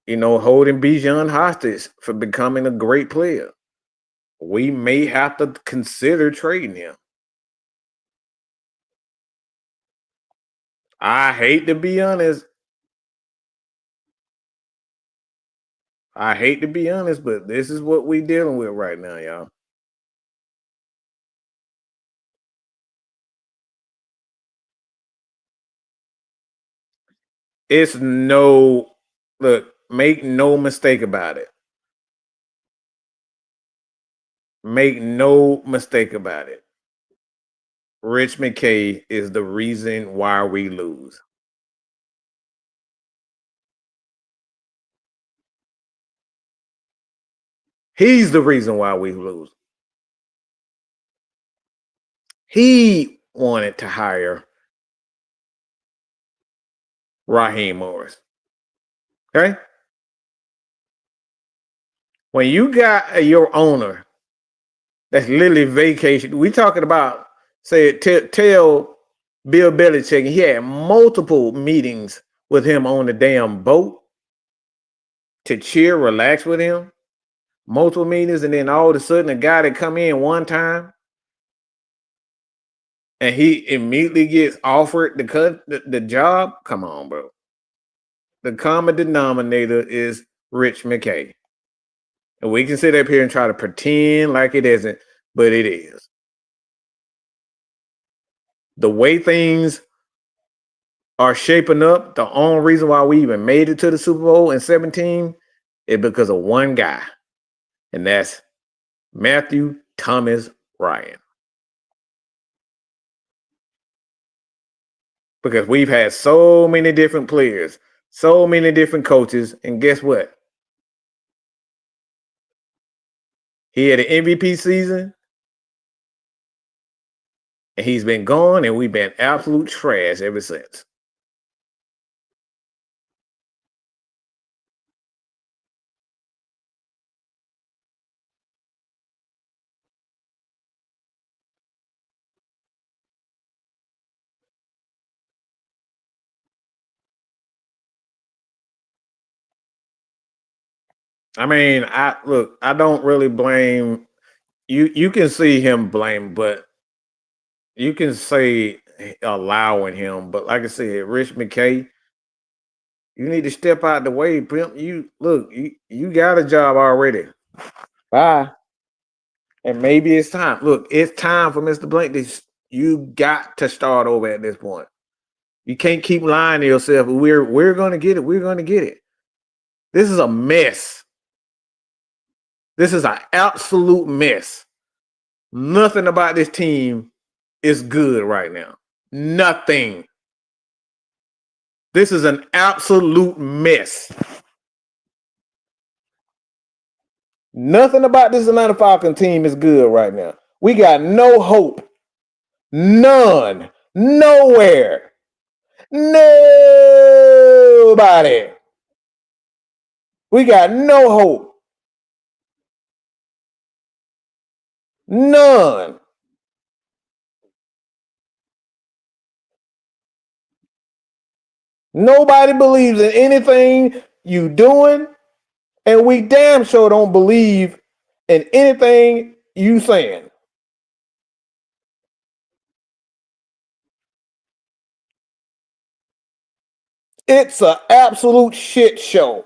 holding Bijan hostage for becoming a great player. We may have to consider trading him. I hate to be honest. But this is what we dealing with right now, y'all. It's no look, make no mistake about it. Make no mistake about it. Rich McKay is the reason why we lose. He's the reason why we lose. He wanted to hire Raheem Morris. Okay? When you got your owner that's literally vacation, we talking about, say, tell Bill Belichick he had multiple meetings with him on the damn boat to chill, relax with him. Multiple meetings, and then all of a sudden a guy that come in one time and he immediately gets offered the job. Come on, bro. The common denominator is Rich McKay. And we can sit up here and try to pretend like it isn't, but it is. The way things are shaping up, the only reason why we even made it to the Super Bowl in 17 is because of one guy, and that's Matthew Thomas Ryan. Because we've had so many different players, so many different coaches, and guess what? He had an MVP season, and he's been gone, and we've been absolute trash ever since. I mean, I don't really blame you. You can see him blame, but you can say allowing him. But like I said, Rich McKay, you need to step out the way, pimp. You got a job already. Bye. And maybe it's time. Look, it's time for Mr. Blank. You got to start over at this point. You can't keep lying to yourself. We're gonna get it. We're gonna get it. This is a mess. This is an absolute mess. Nothing about this team is good right now. Nothing. This is an absolute mess. Nothing about this Atlanta Falcons team is good right now. We got no hope. None. Nowhere. Nobody. We got no hope. None. Nobody believes in anything you doing, and we damn sure don't believe in anything you saying. It's an absolute shit show.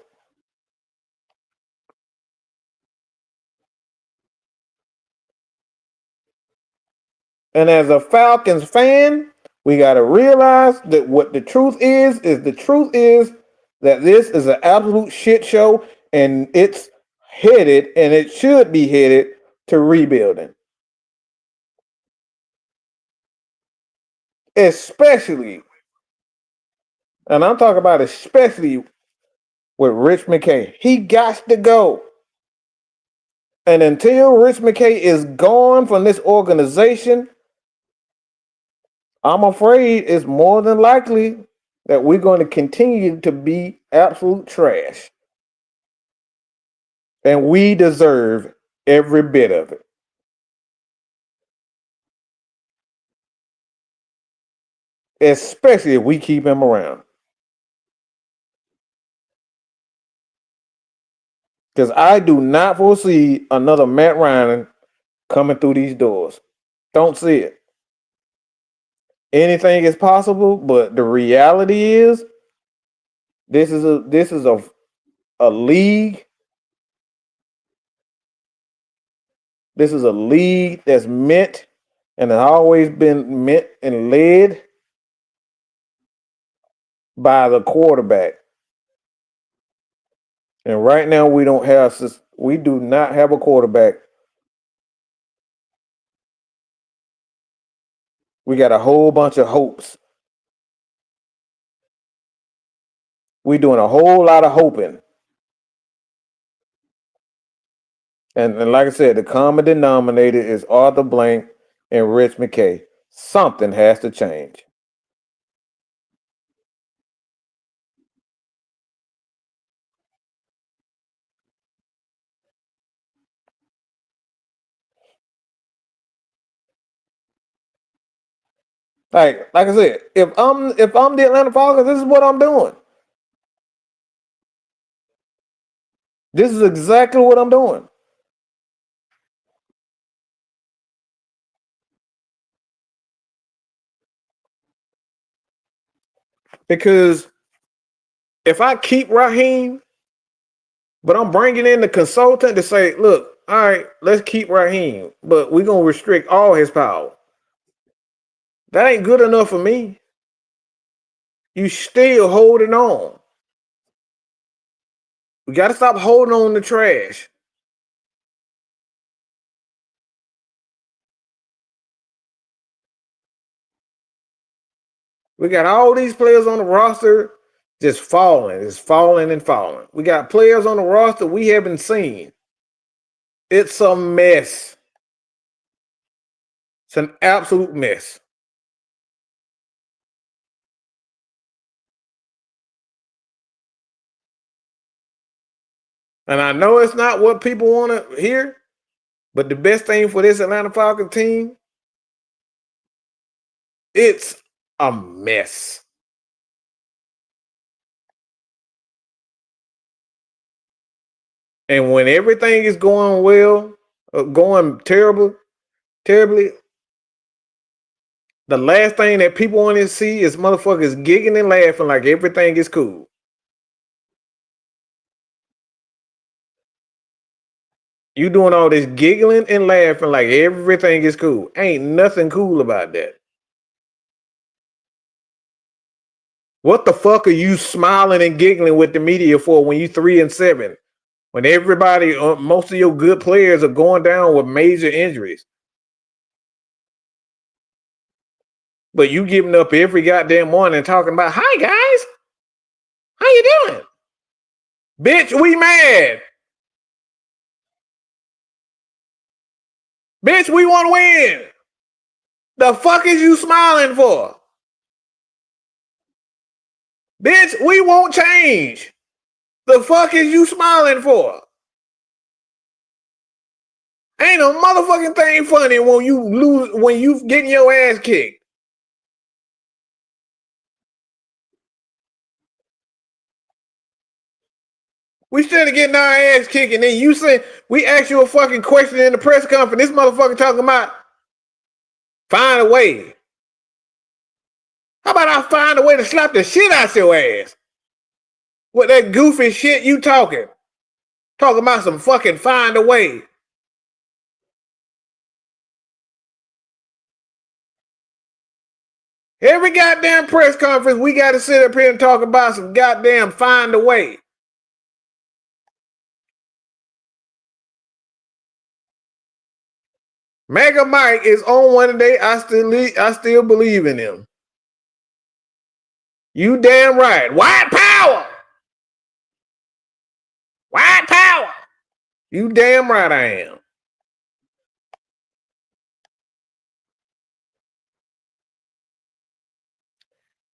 And as a Falcons fan, we got to realize that what the truth is the truth is that this is an absolute shit show, and it's headed, and it should be headed to rebuilding. Especially, and I'm talking about especially with Rich McKay. He got to go. And until Rich McKay is gone from this organization, I'm afraid it's more than likely that we're going to continue to be absolute trash. And we deserve every bit of it. Especially if we keep him around. Because I do not foresee another Matt Ryan coming through these doors. Don't see it. Anything is possible, but the reality is this is a league. This is a league that's meant and has always been meant and led by the quarterback. And right now we do not have a quarterback. We got a whole bunch of hopes. We doing a whole lot of hoping. And like I said, the common denominator is Arthur Blank and Rich McKay. Something has to change. Like I said, if I'm the Atlanta Falcons, this is what I'm doing. This is exactly what I'm doing. Because if I keep Raheem, but I'm bringing in the consultant to say, look, all right, let's keep Raheem, but we're going to restrict all his power. That ain't good enough for me. You still holding on. We got to stop holding on to trash. We got all these players on the roster just falling. It's falling and falling. We got players on the roster we haven't seen. It's a mess. It's an absolute mess. And I know it's not what people want to hear, but the best thing for this Atlanta Falcons team, it's a mess. And when everything is going well, going terribly, the last thing that people want to see is motherfuckers giggling and laughing like everything is cool. You doing all this giggling and laughing like everything is cool. Ain't nothing cool about that. What the fuck are you smiling and giggling with the media for when you 3-7? When everybody, most of your good players are going down with major injuries. But you giving up every goddamn morning talking about, hi guys, how you doing? Bitch, we mad. Bitch, we want to win. The fuck is you smiling for? Bitch, we won't change. The fuck is you smiling for? Ain't a motherfucking thing funny when you lose, when you getting your ass kicked. We still getting our ass kicked, and then you say we ask you a fucking question in the press conference. This motherfucker talking about find a way. How about I find a way to slap the shit out your ass? What that goofy shit you talking? Talking about some fucking find a way. Every goddamn press conference, we got to sit up here and talk about some goddamn find a way. Mega Mike is on one today. I still believe in him. You damn right. White power. White power. You damn right I am.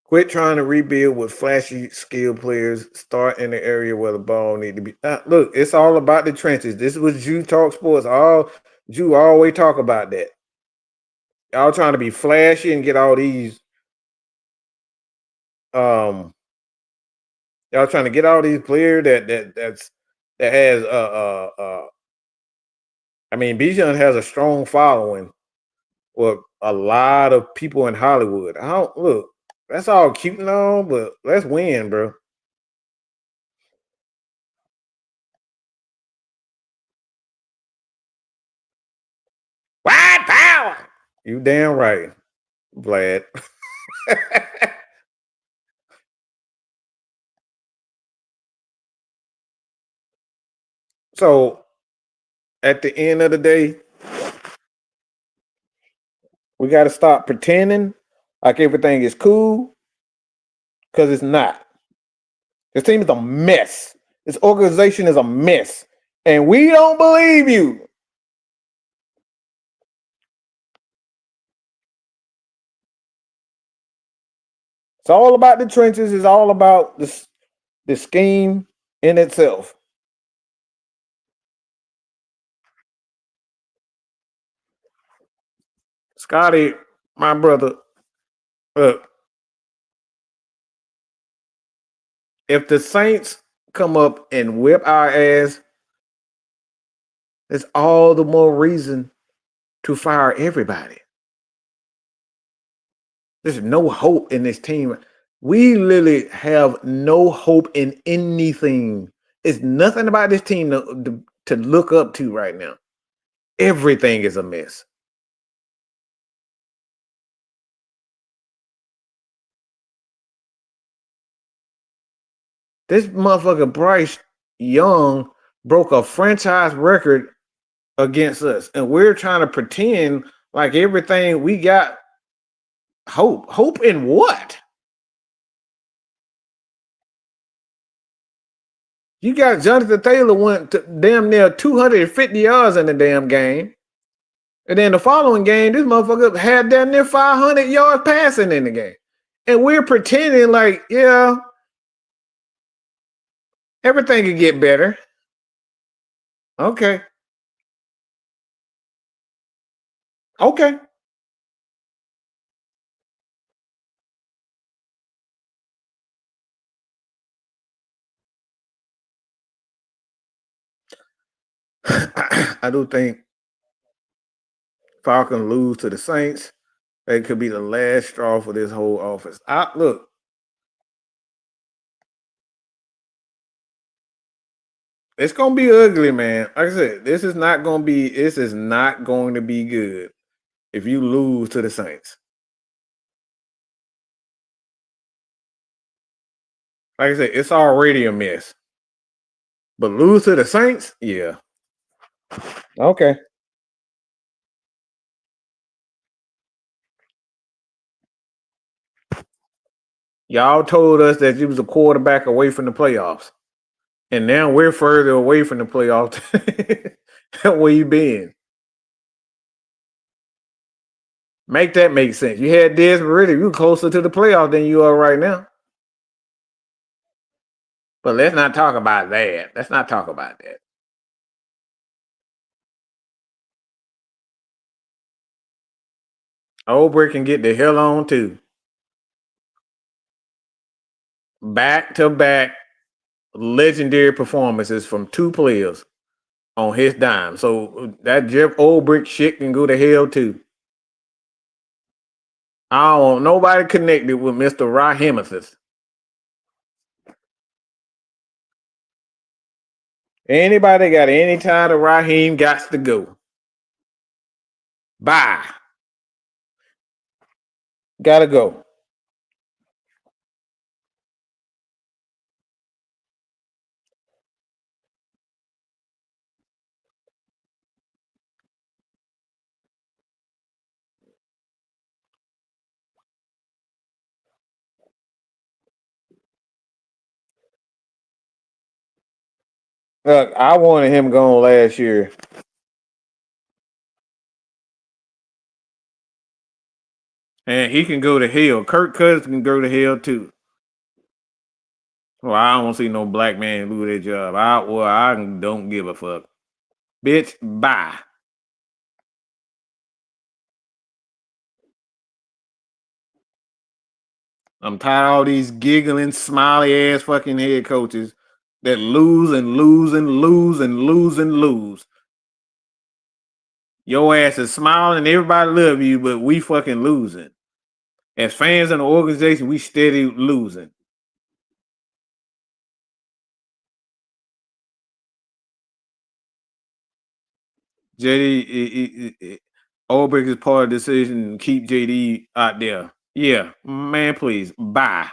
Quit trying to rebuild with flashy skill players. Start in the area where the ball need to be. Look, it's all about the trenches. This was Jew Talk Sports. Jew always talk about that. Y'all trying to be flashy and get all these y'all trying to get all these players that has I mean, Bijan has a strong following with a lot of people in Hollywood. I don't look, that's all cute and all, but let's win, bro. White power. You damn right, Vlad. So at the end of the day, we got to stop pretending like everything is cool, because it's not. This team is a mess. This organization is a mess. And we don't believe you. It's all about the trenches. It's all about the scheme in itself. Scotty, my brother, look, if the Saints come up and whip our ass, there's all the more reason to fire everybody. There's no hope in this team. We literally have no hope in anything. It's nothing about this team to look up to right now. Everything is a mess. This motherfucker Bryce Young broke a franchise record against us, and we're trying to pretend like everything we got hope. Hope in what? You got Jonathan Taylor went to damn near 250 yards in the damn game. And then the following game, this motherfucker had damn near 500 yards passing in the game. And we're pretending like, yeah, everything could get better. Okay. Okay. I do think Falcons lose to the Saints. It could be the last straw for this whole offense. Look, it's gonna be ugly, man. Like I said, this is not going to be good if you lose to the Saints. Like I said, it's already a mess. But lose to the Saints? Yeah. Okay. Y'all told us that you was a quarterback away from the playoffs. And now we're further away from the playoffs than where you been. Make that make sense. You had Desmond Ridder. You closer to the playoff than you are right now. But let's not talk about that. Let's not talk about that. Oldbrick can get the hell on too. Back to back legendary performances from two players on his dime. So that Jeff Oldbrick shit can go to hell too. I don't want nobody connected with Mr. Raheemithis. Anybody got any tie to Raheem got to go. Bye. Gotta go. Look, I wanted him gone last year. And he can go to hell. Kirk Cousins can go to hell too. Well, I don't see no black man lose their job. I don't give a fuck. Bitch, bye. I'm tired of all these giggling, smiley ass fucking head coaches that lose and lose and lose and lose and lose. Your ass is smiling, everybody love you, but we fucking losing. As fans in the organization, we steady losing. JD, Ulbrich is part of the decision to keep JD out there. Yeah, man, please, bye.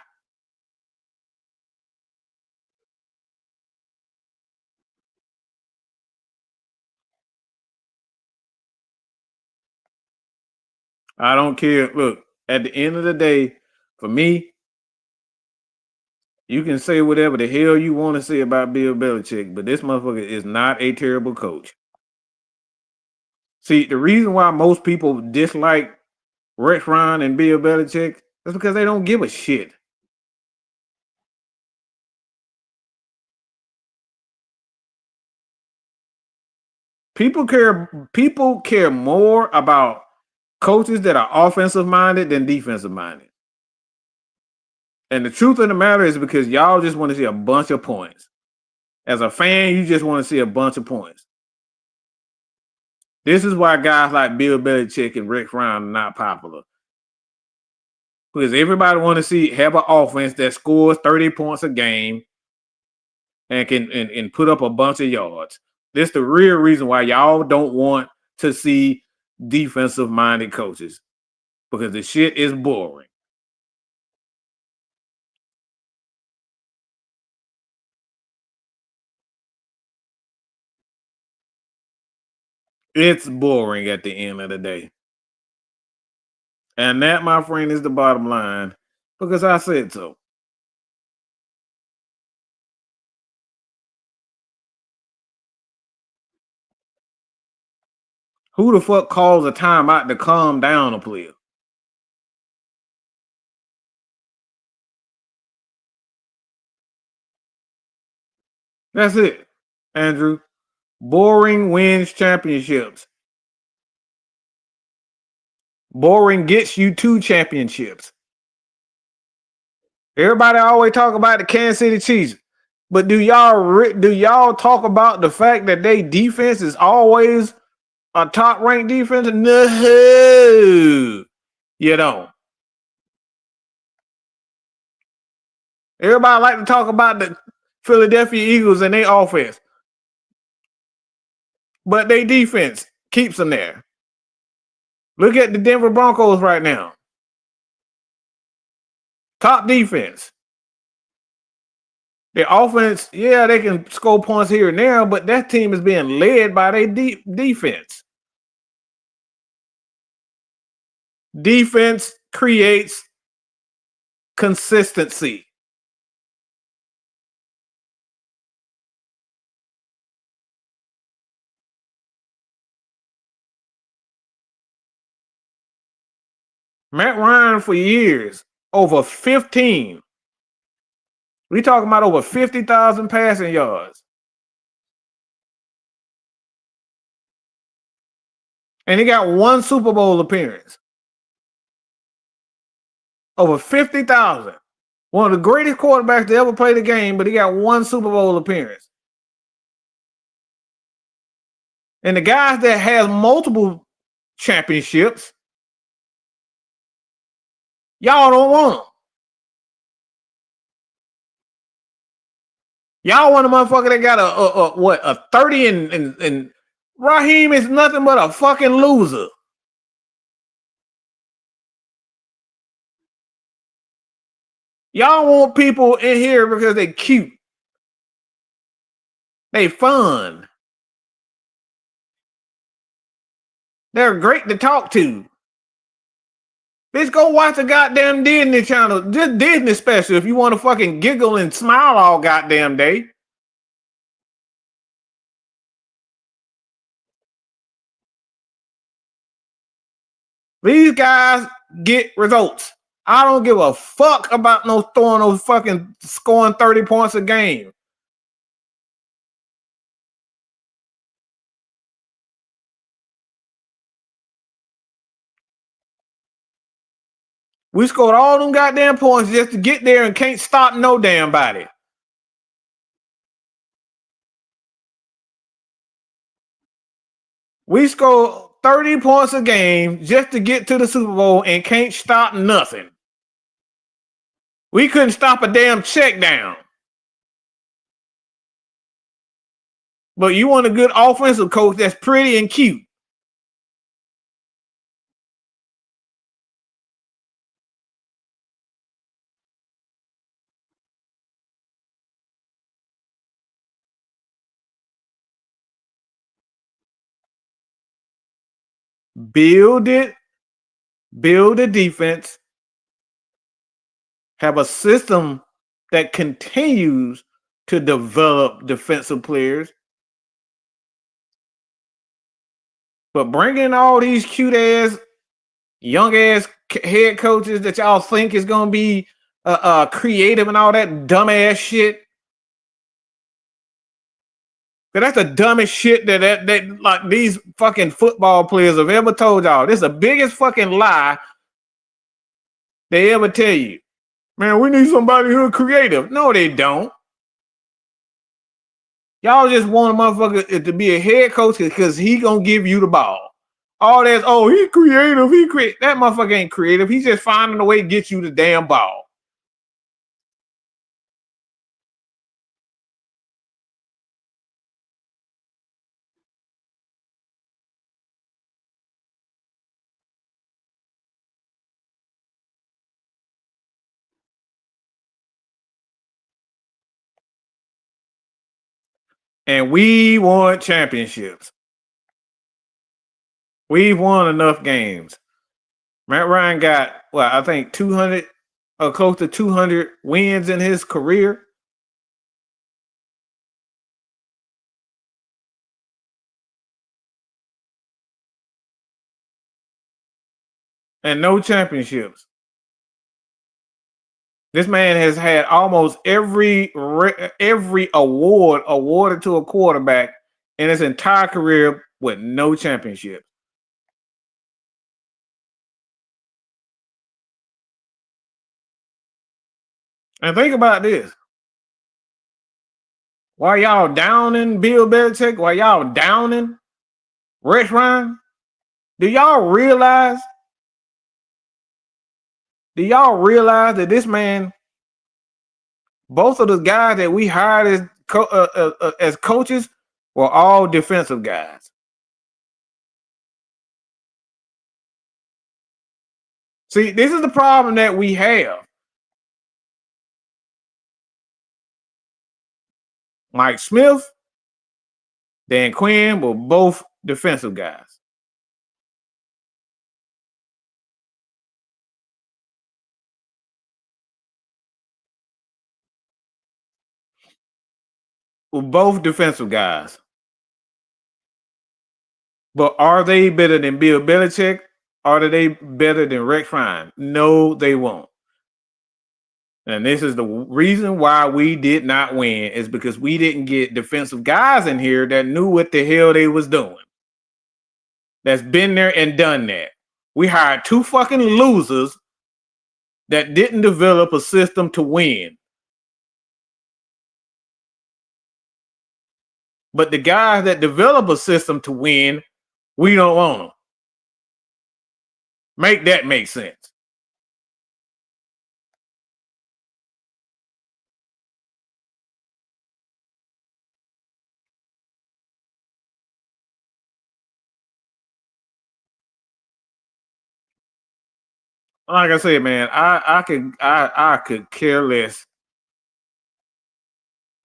I don't care. Look, at the end of the day, for me, you can say whatever the hell you want to say about Bill Belichick, but this motherfucker is not a terrible coach. See, the reason why most people dislike Rex Ryan and Bill Belichick is because they don't give a shit. People care more about coaches that are offensive minded than defensive minded. And the truth of the matter is because y'all just want to see a bunch of points. As a fan, you just want to see a bunch of points. This is why guys like Bill Belichick and Rex Ryan are not popular. Because everybody want to see have an offense that scores 30 points a game and can and put up a bunch of yards. This the real reason why y'all don't want to see defensive minded coaches. Because the shit is boring. It's boring at the end of the day. And that, my friend, is the bottom line. Because I said so. Who the fuck calls a timeout to calm down a player? That's it, Andrew. Boring wins championships. Boring gets you two championships. Everybody always talk about the Kansas City Chiefs, but do y'all talk about the fact that they defense is always a top ranked defense? No, you don't. Everybody like to talk about the Philadelphia Eagles and their offense, but their defense keeps them there. Look at the Denver Broncos right now. Top defense. Their offense, yeah, they can score points here and there, but that team is being led by their defense. Defense creates consistency. Matt Ryan for years, over 15. We talking about over 50,000 passing yards. And he got one Super Bowl appearance. Over 50,000. One of the greatest quarterbacks to ever play the game, but he got one Super Bowl appearance. And the guys that has multiple championships, y'all don't want them. Y'all want a motherfucker that got a 30 and Raheem is nothing but a fucking loser. Y'all want people in here because they cute. They fun. They're great to talk to. Bitch, go watch the goddamn Disney Channel, just Disney special if you want to fucking giggle and smile all goddamn day. These guys get results. I don't give a fuck about no throwing those fucking scoring 30 points a game. We scored all them goddamn points just to get there and can't stop no damn body. We scored 30 points a game just to get to the Super Bowl and can't stop nothing. We couldn't stop a damn check down. But you want a good offensive coach that's pretty and cute. Build it, build a defense, have a system that continues to develop defensive players. But bringing all these cute ass, young ass head coaches that y'all think is gonna be creative and all that dumb ass shit. But that's the dumbest shit that like these fucking football players have ever told y'all. This is the biggest fucking lie they ever tell you. Man, we need somebody who's creative. No, they don't. Y'all just want a motherfucker to be a head coach because he gonna give you the ball. All that, oh, he's creative. That motherfucker ain't creative. He's just finding a way to get you the damn ball. And we won championships. We've won enough games. Matt Ryan got, well, I think 200 or close to 200 wins in his career. And no championships. This man has had almost every award awarded to a quarterback in his entire career with no championship. And think about this. While y'all downing Bill Belichick, while y'all downing Rex Ryan, do y'all realize that this man, both of the guys that we hired as coaches were all defensive guys? See, this is the problem that we have. Mike Smith, Dan Quinn were both defensive guys. Were both defensive guys. But are they better than Bill Belichick? Are they better than Rex Ryan? No, they won't. And this is the reason why we did not win, is because we didn't get defensive guys in here that knew what the hell they was doing. That's been there and done that. We hired 2 fucking losers that didn't develop a system to win. But the guys that develop a system to win, we don't want them. Make that make sense. Like I said, man, I could care less.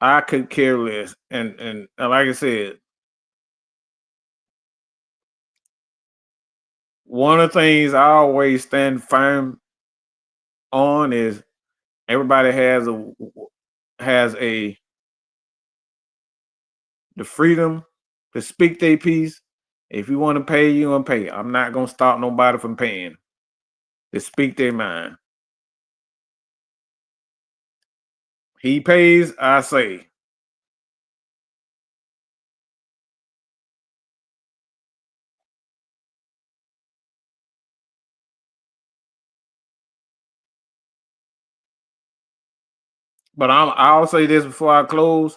I could care less. And like I said, one of the things I always stand firm on is everybody has the freedom to speak their piece. If you want to pay, you gonna pay. I'm not gonna stop nobody from paying to speak their mind. He pays, I say. But I'll say this before I close.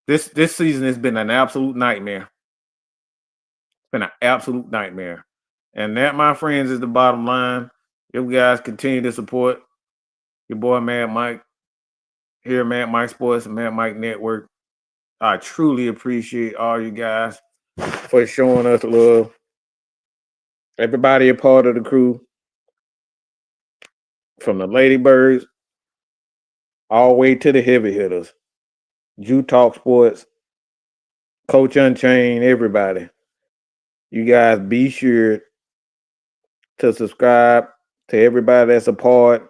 This season has been an absolute nightmare. It's been an absolute nightmare. And that, my friends, is the bottom line. You guys continue to support your boy Mad Mike here at Mad Mike Sports and Mad Mike Network. I truly appreciate all you guys for showing us love. Everybody a part of the crew. From the Ladybirds all the way to the heavy hitters. Jew Talk Sports, Coach Unchained, everybody. You guys be sure to subscribe to everybody that's a part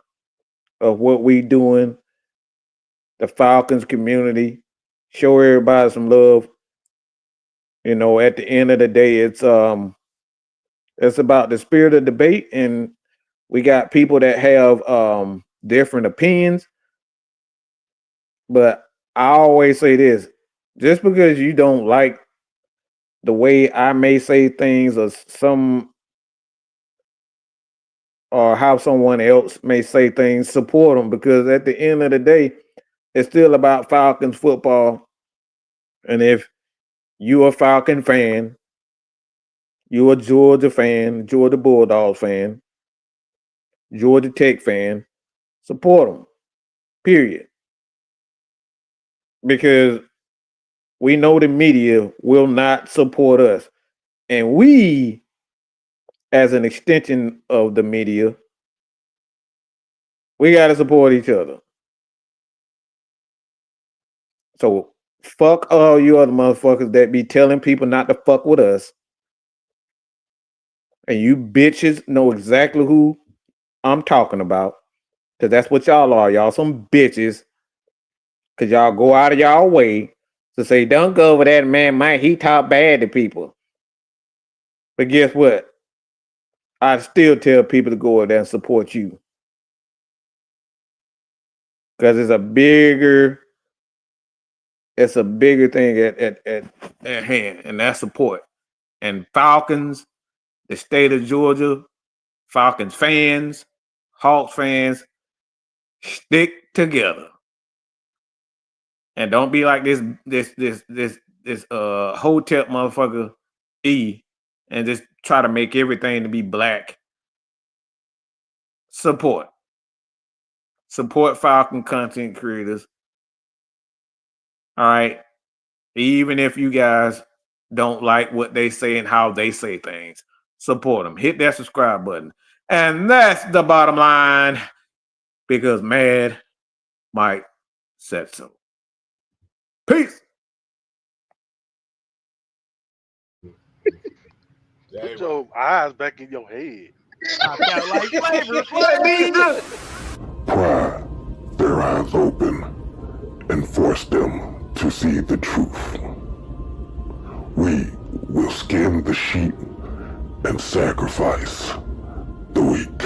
of what we doing, the Falcons community. Show everybody some love. You know, at the end of the day, it's about the spirit of debate, and we got people that have different opinions. But I always say this: just because you don't like the way I may say things or how someone else may say things, support them, because at the end of the day, it's still about Falcons football. And if you're a Falcon fan, you're a Georgia fan, Georgia Bulldogs fan, Georgia Tech fan, support them, period. Because we know the media will not support us. And we, as an extension of the media, we got to support each other. So fuck all you other motherfuckers that be telling people not to fuck with us. And you bitches know exactly who I'm talking about. Because that's what y'all are. Y'all some bitches. Because y'all go out of y'all way to say, don't go over that man, Mike. He talk bad to people. But guess what? I still tell people to go over there and support you. Because it's a bigger thing at hand, and that's support. And Falcons, the state of Georgia, Falcons fans, Hawks fans, stick together. And don't be like this Hotep motherfucker E and just try to make everything to be black. Support Falcon content creators. All right. Even if you guys don't like what they say and how they say things, support them. Hit that subscribe button. And that's the bottom line, because Mad Mike said so. Peace. Put your eyes back in your head. I got like flavor. Pry their eyes open and force them to see the truth. We will skin the sheep and sacrifice the weak.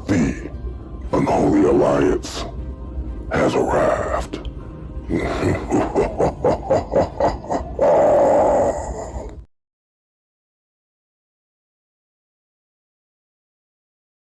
The unholy alliance has arrived.